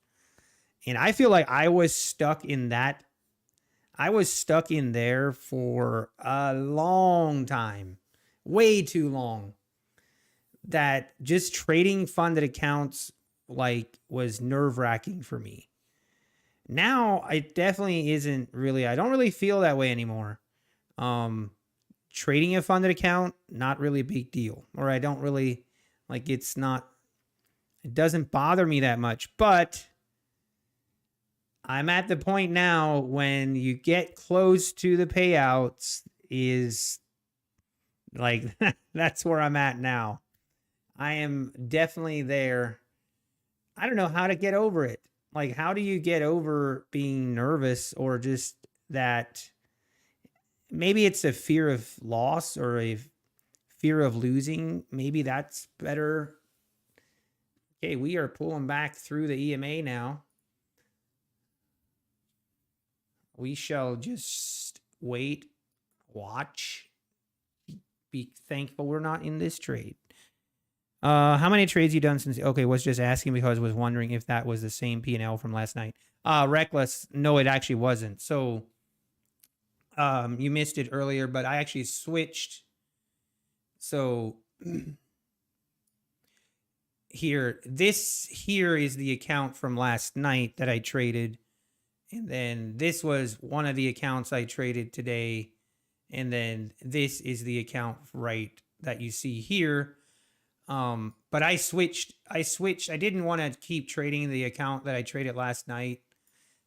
And I feel like I was stuck in that. I was stuck in there for a long time, way too long, that just trading funded accounts like was nerve-wracking for me. Now it definitely isn't really, I don't really feel that way anymore. Trading a funded account, not really a big deal. Or I don't really like, it's not, it doesn't bother me that much. But I'm at the point now when you get close to the payouts is like, that's where I'm at now. I am definitely there. I don't know how to get over it. Like, how do you get over being nervous, or just that maybe it's a fear of loss or a fear of losing? Maybe that's better. Okay, we are pulling back through the EMA now. We shall just wait, watch, be thankful we're not in this trade. How many trades you done since? Okay, was just asking because I was wondering if that was the same P&L from last night. Reckless. No, it actually wasn't. So, you missed it earlier, but I actually switched. So this here is the account from last night that I traded. And then this was one of the accounts I traded today. And then this is the account that you see here. But I switched. I didn't want to keep trading the account that I traded last night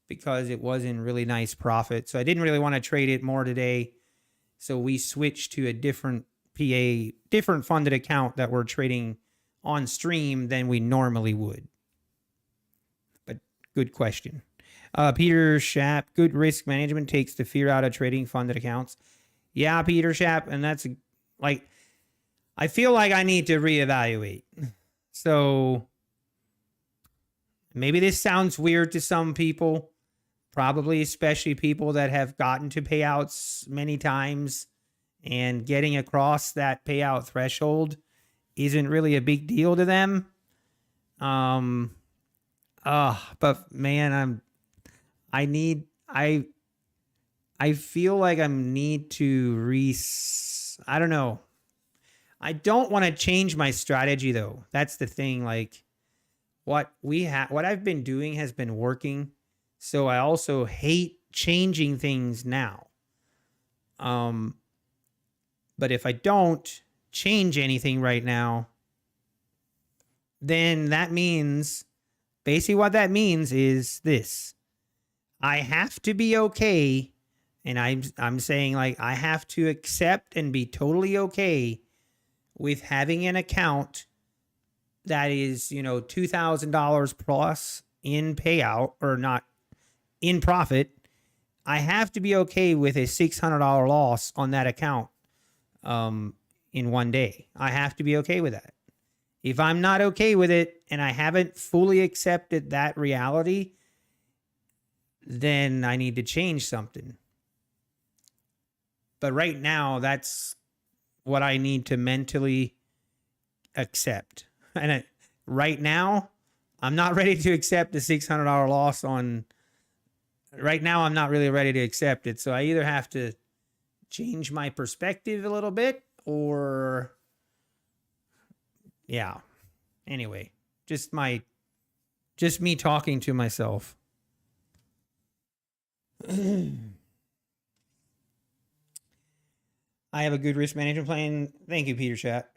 because it wasn't really nice profit. So I didn't really want to trade it more today. So we switched to a different funded account that we're trading on stream than we normally would. But good question. Peter Schapp, good risk management takes the fear out of trading funded accounts. Yeah, Peter Schapp, and that's like, I feel like I need to reevaluate. So maybe this sounds weird to some people, probably especially people that have gotten to payouts many times, and getting across that payout threshold isn't really a big deal to them. But man, I feel like I need to I don't know. I don't want to change my strategy though. That's the thing. Like, what I've been doing has been working. So I also hate changing things now. But if I don't change anything right now, then that means, basically what that means is this. I have to be okay, and I'm saying, like, I have to accept and be totally okay with having an account that is, $2,000 plus in payout, or not in profit. I have to be okay with a $600 loss on that account in one day. I have to be okay with that. If I'm not okay with it and I haven't fully accepted that reality, then I need to change something. But right now, that's what I need to mentally accept. And right now, I'm not ready to accept the $600 loss on. Right now, I'm not really ready to accept it. So I either have to change my perspective a little bit, or yeah. Anyway, just me talking to myself. I have a good risk management plan. Thank you, Peter Chat.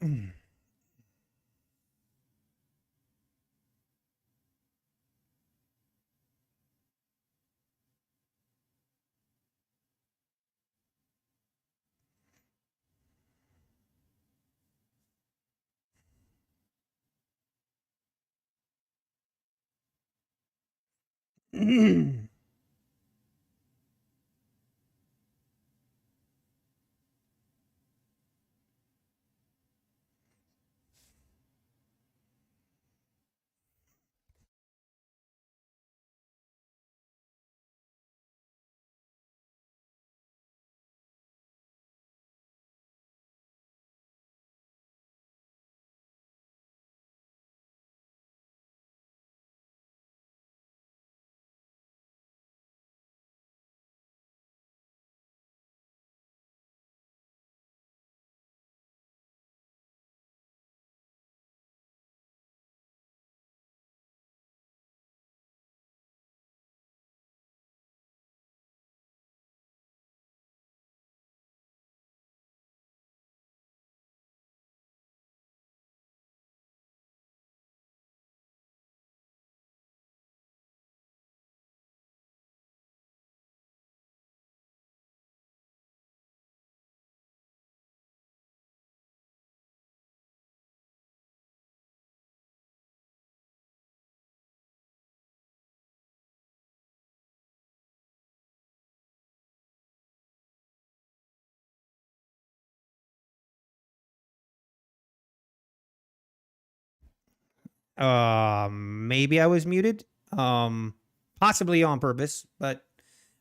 Maybe I was muted. Possibly on purpose, but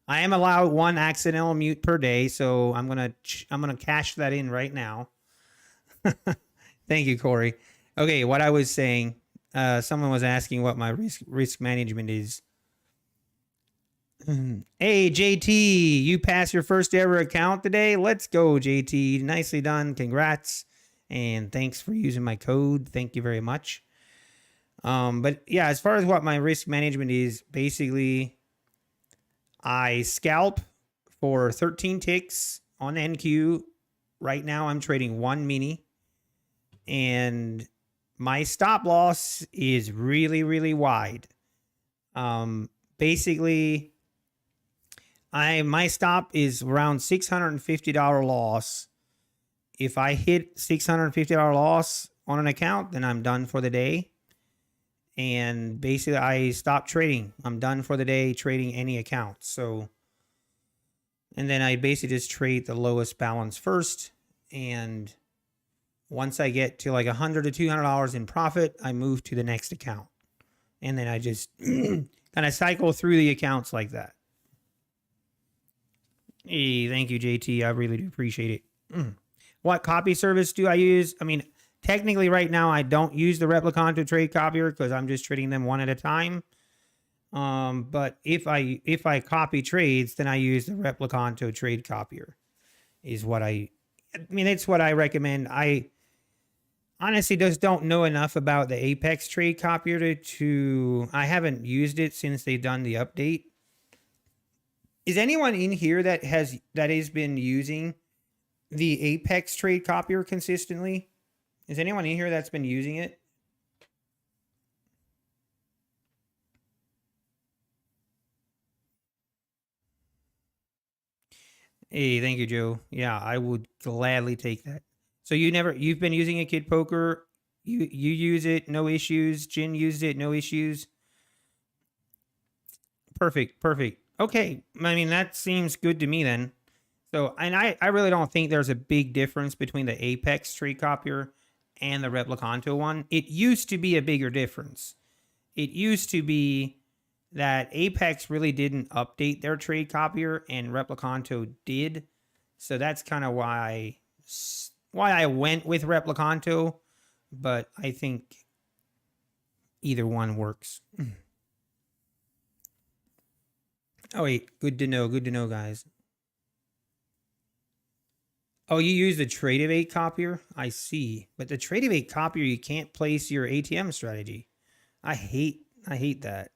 I am allowed one accidental mute per day, so I'm gonna cash that in right now. Thank you, Corey. Okay, what I was saying, someone was asking what my risk management is. Hey, JT, you passed your first ever account today. Let's go, JT. Nicely done. Congrats. And thanks for using my code. Thank you very much. But yeah, as far as what my risk management is, basically, I scalp for 13 ticks on NQ. Right now, I'm trading one mini. And my stop loss is really, really wide. Basically, my stop is around $650 loss. If I hit $650 loss on an account, then I'm done for the day. And basically, I stop trading. I'm done for the day trading any account. So, and then I basically just trade the lowest balance first. And once I get to like $100 to $200 in profit, I move to the next account. And then I just kind of cycle through the accounts like that. Hey, thank you, JT. I really do appreciate it. What copy service do I use? I mean, technically right now I don't use the Replicanto trade copier because I'm just trading them one at a time. But if I copy trades, then I use the Replicanto trade copier. Is what I mean, it's what I recommend. I honestly just don't know enough about the Apex trade copier to I haven't used it since they've done the update. Is anyone in here that has been using the Apex trade copier consistently? Is anyone in here that's been using it? Hey, thank you, Joe. Yeah, I would gladly take that. So you've been using it, Kid Poker. You use it, no issues. Jin used it, no issues. Perfect. Okay, I mean that seems good to me then. So, and I really don't think there's a big difference between the Apex trade copier and the Replicanto one. It used to be a bigger difference. It used to be that Apex really didn't update their trade copier and Replicanto did. So that's kind of why I went with Replicanto, but I think either one works. Oh wait, good to know, guys. Oh, you use the Trade-of-8 copier? I see. But the Trade-of-8 copier, you can't place your ATM strategy. I hate that.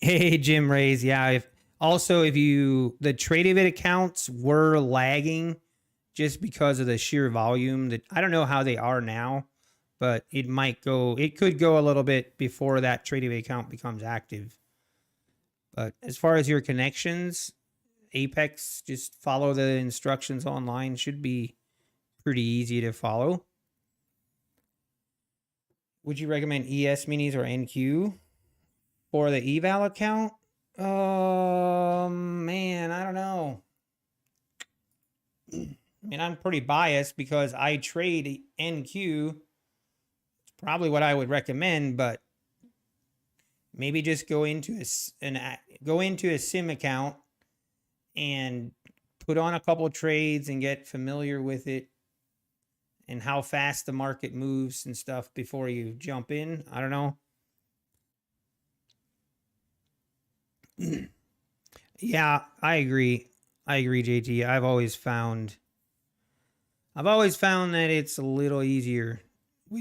Hey, Jim Rays. Yeah, if the Trade-of-8 accounts were lagging just because of the sheer volume, that I don't know how they are now, but it could go a little bit before that Trade-of-8 account becomes active. But as far as your connections, Apex, just follow the instructions online. Should be pretty easy to follow. Would you recommend ES minis or NQ for the eval account? Man, I don't know. I mean, I'm pretty biased because I trade NQ. It's probably what I would recommend, but maybe just go into a sim account and put on a couple of trades and get familiar with it and how fast the market moves and stuff before you jump in. I don't know. Yeah, I agree, JT. I've always found that it's a little easier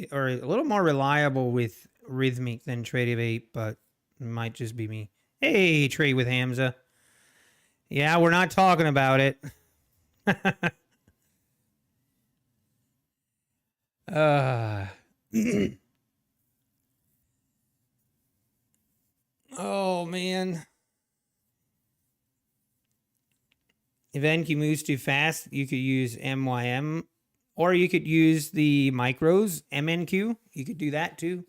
or a little more reliable with Rhythmic than Trade-of-8, but it might just be me. Hey, Trade with Hamza. Yeah, we're not talking about it. Oh man. If NQ moves too fast, you could use MYM, or you could use the micros, MNQ. You could do that too.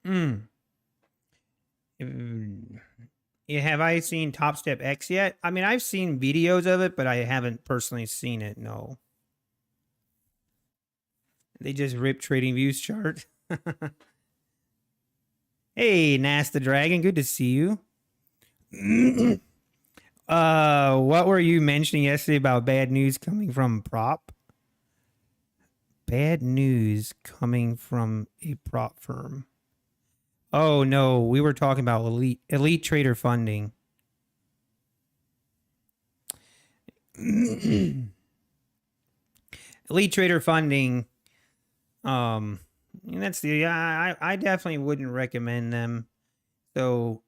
Mm. Mm. Yeah, have I seen Top Step X yet? I mean, I've seen videos of it, but I haven't personally seen it. No, they just rip Trading Views chart. Hey, Nasta Dragon, good to see you. What were you mentioning yesterday about bad news coming from prop? Bad news coming from a prop firm. Oh no, we were talking about elite trader funding. Elite trader funding. And that's the I definitely wouldn't recommend them. So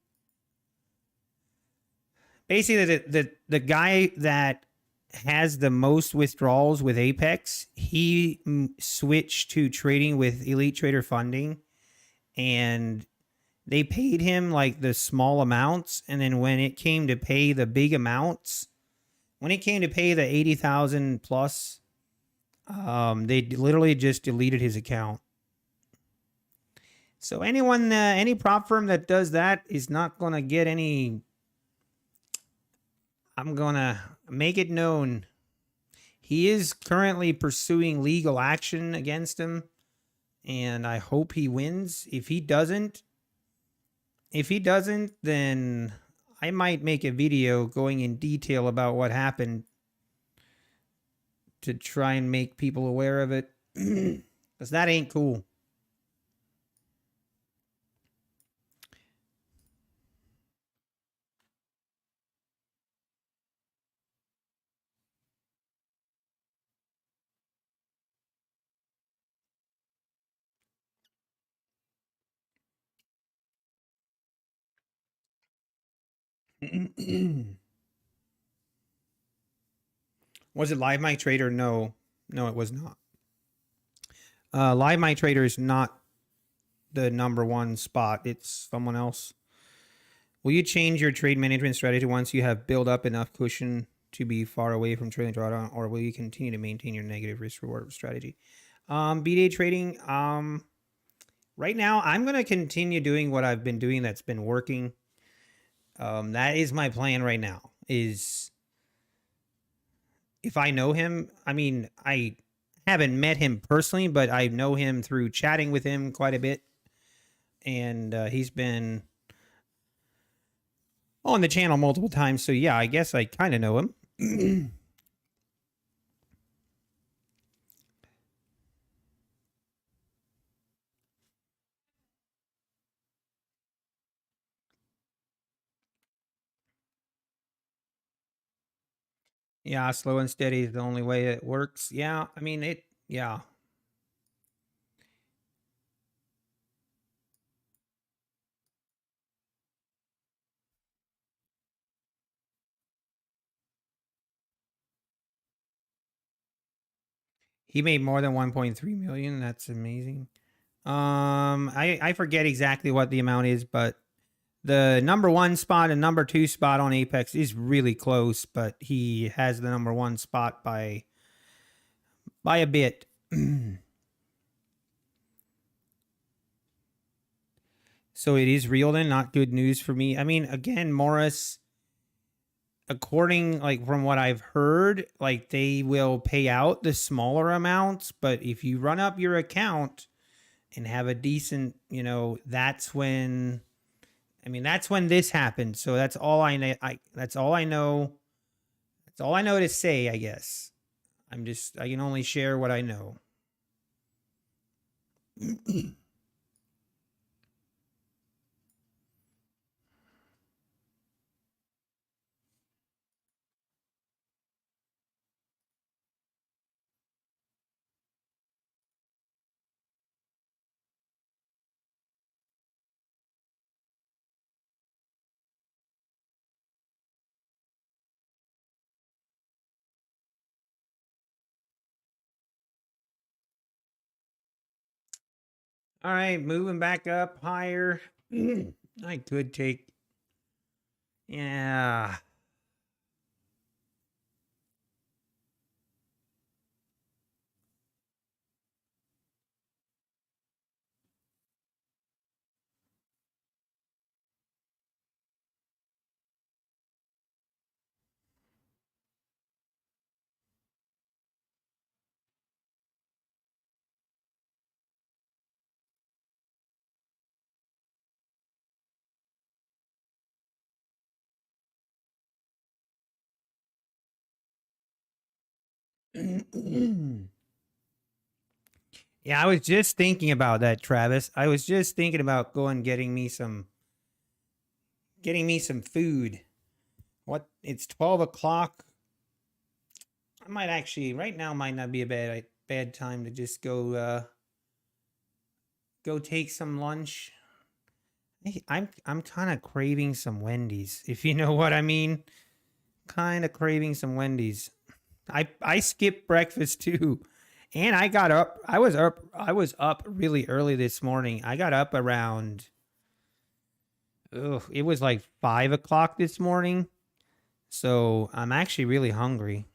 basically, the guy that has the most withdrawals with Apex, he switched to trading with Elite Trader Funding, and they paid him like the small amounts, and then when it came to pay the big amounts, when it came to pay the 80,000 plus, they literally just deleted his account. So anyone, any prop firm that does that is not gonna get any. I'm gonna make it known. He is currently pursuing legal action against him, and I hope he wins. If he doesn't, then I might make a video going in detail about what happened to try and make people aware of it. Because that ain't cool. Was it Live My Trader? No. No, it was not. Live My Trader is not the number one spot. It's someone else. Will you change your trade management strategy once you have built up enough cushion to be far away from trailing drawdown, or will you continue to maintain your negative risk reward strategy? B-day trading. Right now, I'm going to continue doing what I've been doing that's been working. That is my plan right now. Is if I know him, I mean, I haven't met him personally, but I know him through chatting with him quite a bit, and he's been on the channel multiple times. So yeah, I guess I kind of know him. Yeah, slow and steady is the only way it works. Yeah, I mean it. Yeah. He made more than 1.3 million. That's amazing. I forget exactly what the amount is, but the number one spot and number two spot on Apex is really close, but he has the number one spot by a bit. So it is real then, not good news for me. I mean, again, Morris, according like from what I've heard, like they will pay out the smaller amounts, but if you run up your account and have a decent, that's when that's when this happened. So that's all I know. That's all I know. That's all I know to say, I guess. I can only share what I know. All right, moving back up higher. I could take, yeah. Yeah, I was just thinking about that, Travis. I was just thinking about going getting me some food. What? It's 12 o'clock. I might actually right now might not be a bad time to just go take some lunch. I'm kind of craving some Wendy's, if you know what I mean. Kind of craving some Wendy's. I skipped breakfast too. And I got up. I was up really early this morning. I got up around it was like 5 o'clock this morning. So I'm actually really hungry.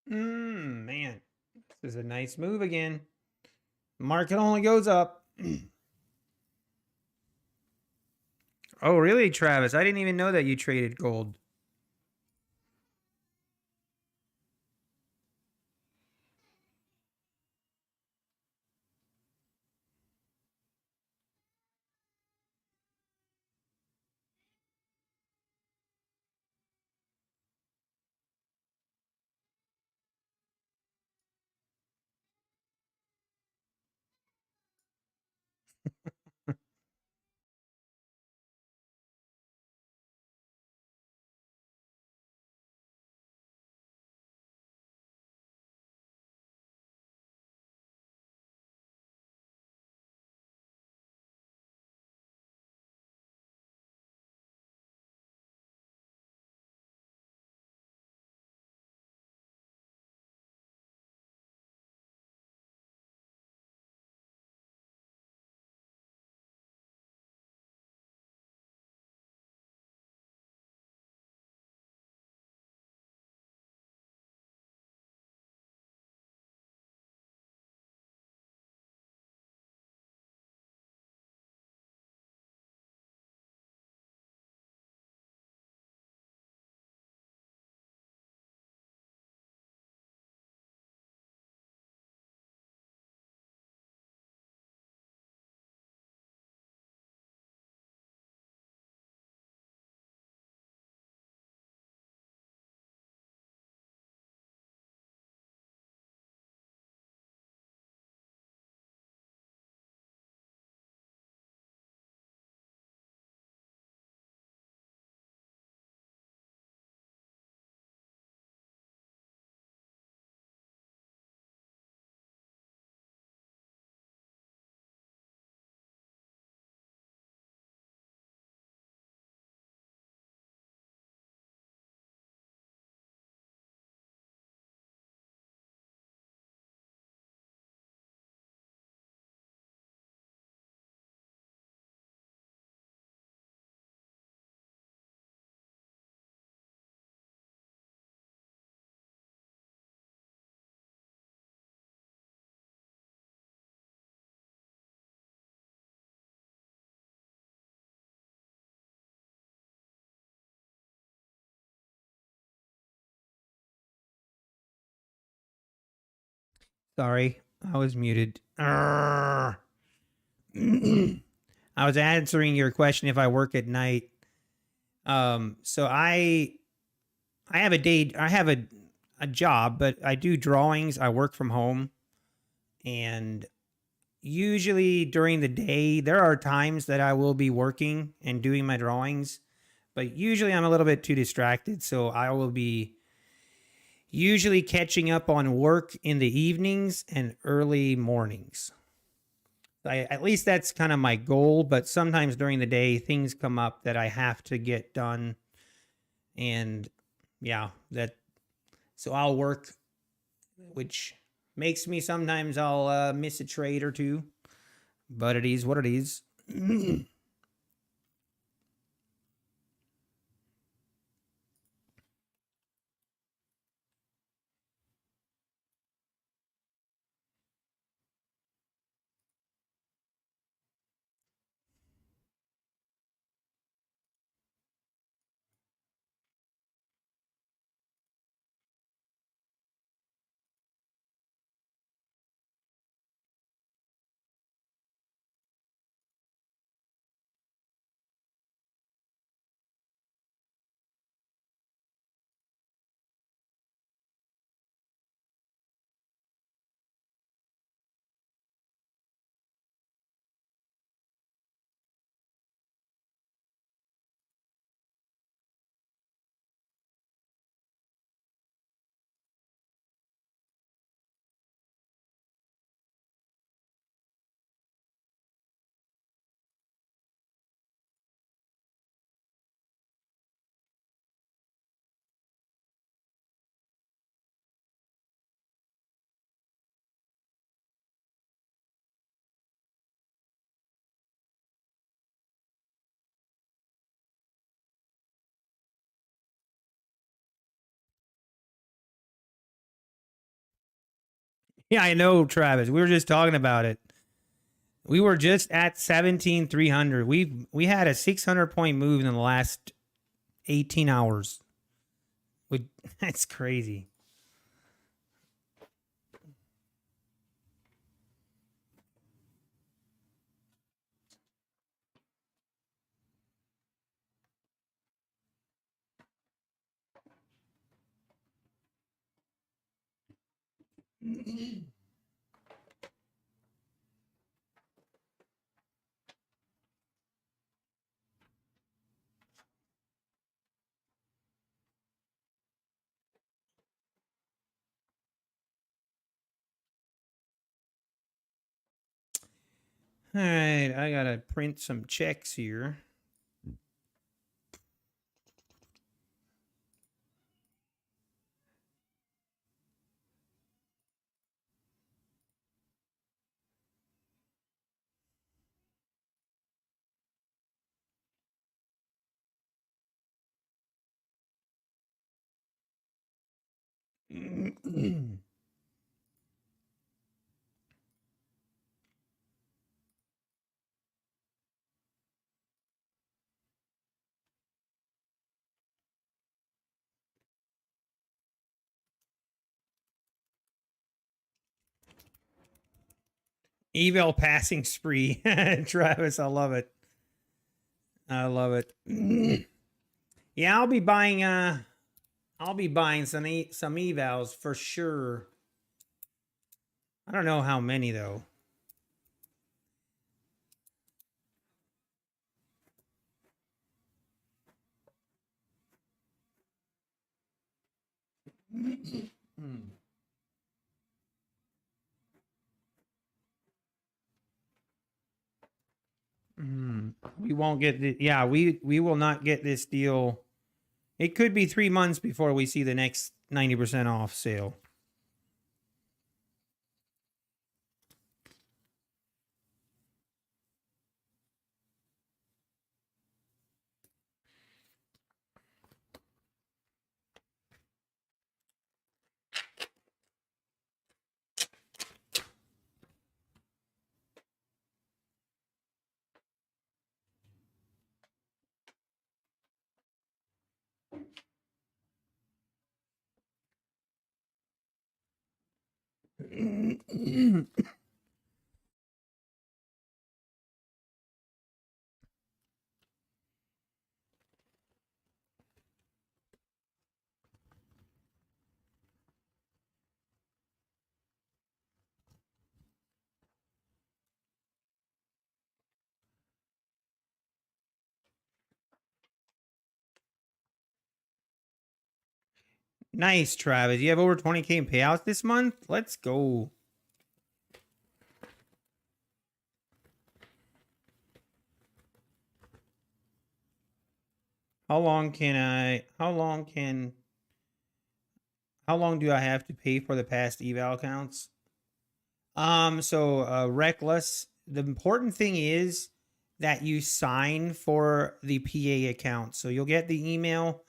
Man, this is a nice move again. Market only goes up. Oh, really, Travis? I didn't even know that you traded gold. Sorry, I was muted. I was answering your question if I work at night. So I I have a job, but I do drawings. I work from home, and usually during the day, there are times that I will be working and doing my drawings, but usually I'm a little bit too distracted, so I will be usually catching up on work in the evenings and early mornings. At least that's kind of my goal, but sometimes during the day things come up that I have to get done, and yeah, that so I'll work, which makes me sometimes I'll miss a trade or two, but it is what it is. Yeah, I know, Travis. We were just talking about it. We were just at 17,300. We had a 600 point move in the last 18 hours. With That's crazy. All right, I gotta print some checks here. Eval passing spree, Travis. I love it. I love it. Yeah, I'll be buying. I'll be buying some evals for sure. I don't know how many though. We won't get the. Yeah, we will not get this deal. It could be 3 months before we see the next 90% off sale. Nice, Travis. You have over 20K in payouts this month? Let's go. How long do I have to pay for the past eval accounts? Reckless. The important thing is that you sign for the PA account. So you'll get the email.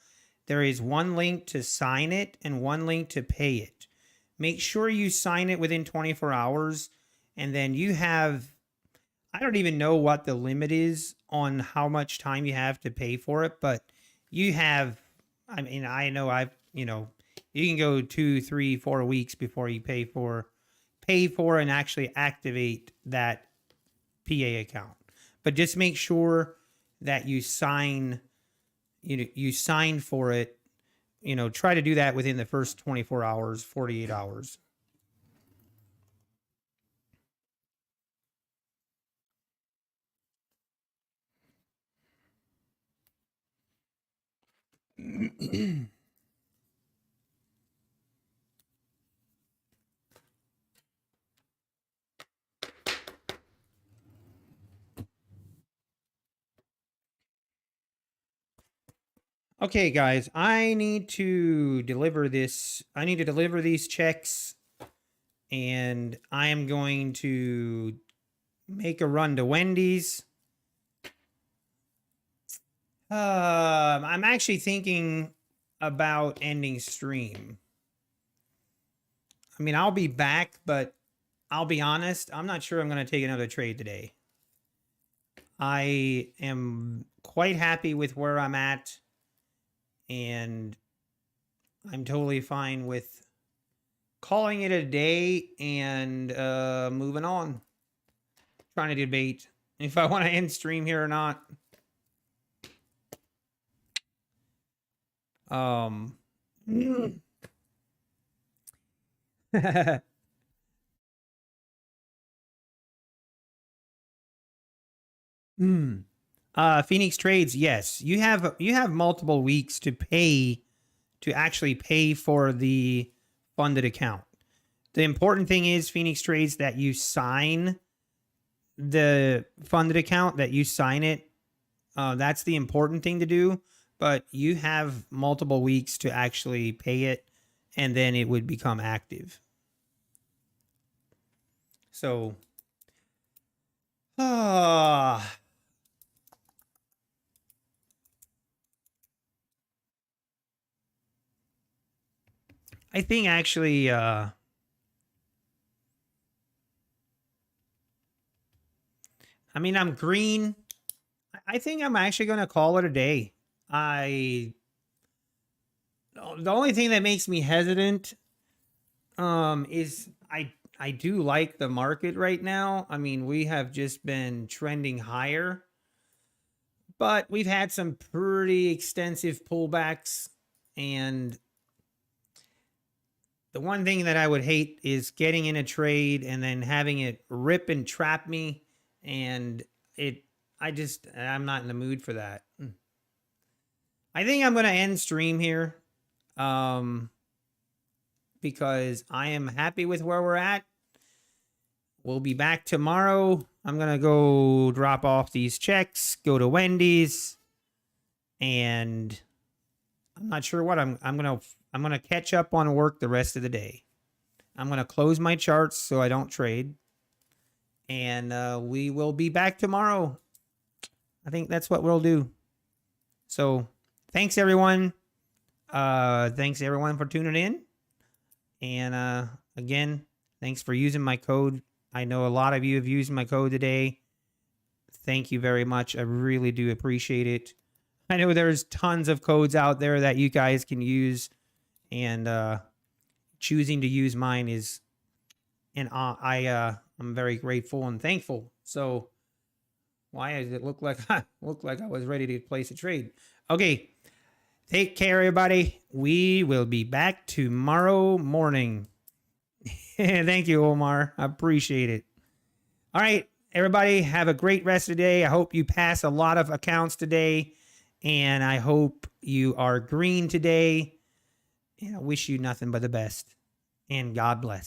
There is one link to sign it and one link to pay it. Make sure you sign it within 24 hours. And then you have, I don't even know what the limit is on how much time you have to pay for it, but you have, I mean, I know you can go 2, 3, 4 weeks before you pay for and actually activate that PA account. But just make sure that you sign for it. Try to do that within the first 24 hours, 48 hours. Okay, guys, I need to deliver this. I need to deliver these checks, and I am going to make a run to Wendy's. I'm actually thinking about ending stream. I mean, I'll be back, but I'll be honest, I'm not sure I'm going to take another trade today. I am quite happy with where I'm at, and I'm totally fine with calling it a day and moving on. Trying to debate if I want to end stream here or not. Phoenix Trades, yes. You have multiple weeks to actually pay for the funded account. The important thing is, Phoenix Trades, that you sign the funded account, that you sign it. That's the important thing to do. But you have multiple weeks to actually pay it, and then it would become active. So, I think actually, I mean, I'm green. I think I'm actually going to call it a day. The only thing that makes me hesitant is I do like the market right now. I mean, we have just been trending higher, but we've had some pretty extensive pullbacks, and the one thing that I would hate is getting in a trade and then having it rip and trap me, and I'm not in the mood for that. I think I'm going to end stream here because I am happy with where we're at. We'll be back tomorrow. I'm going to go drop off these checks, go to Wendy's, and I'm not sure what I'm going to catch up on work the rest of the day. I'm going to close my charts so I don't trade, and we will be back tomorrow. I think that's what we'll do. So, thanks everyone. Thanks everyone for tuning in. And again, thanks for using my code. I know a lot of you have used my code today. Thank you very much. I really do appreciate it. I know there's tons of codes out there that you guys can use, and choosing to use mine is, and I'm very grateful and thankful. So why does it look like I was ready to place a trade? Okay. Take care, everybody. We will be back tomorrow morning. Thank you, Omar. I appreciate it. All right, everybody, have a great rest of the day. I hope you pass a lot of accounts today, and I hope you are green today. And I wish you nothing but the best. And God bless.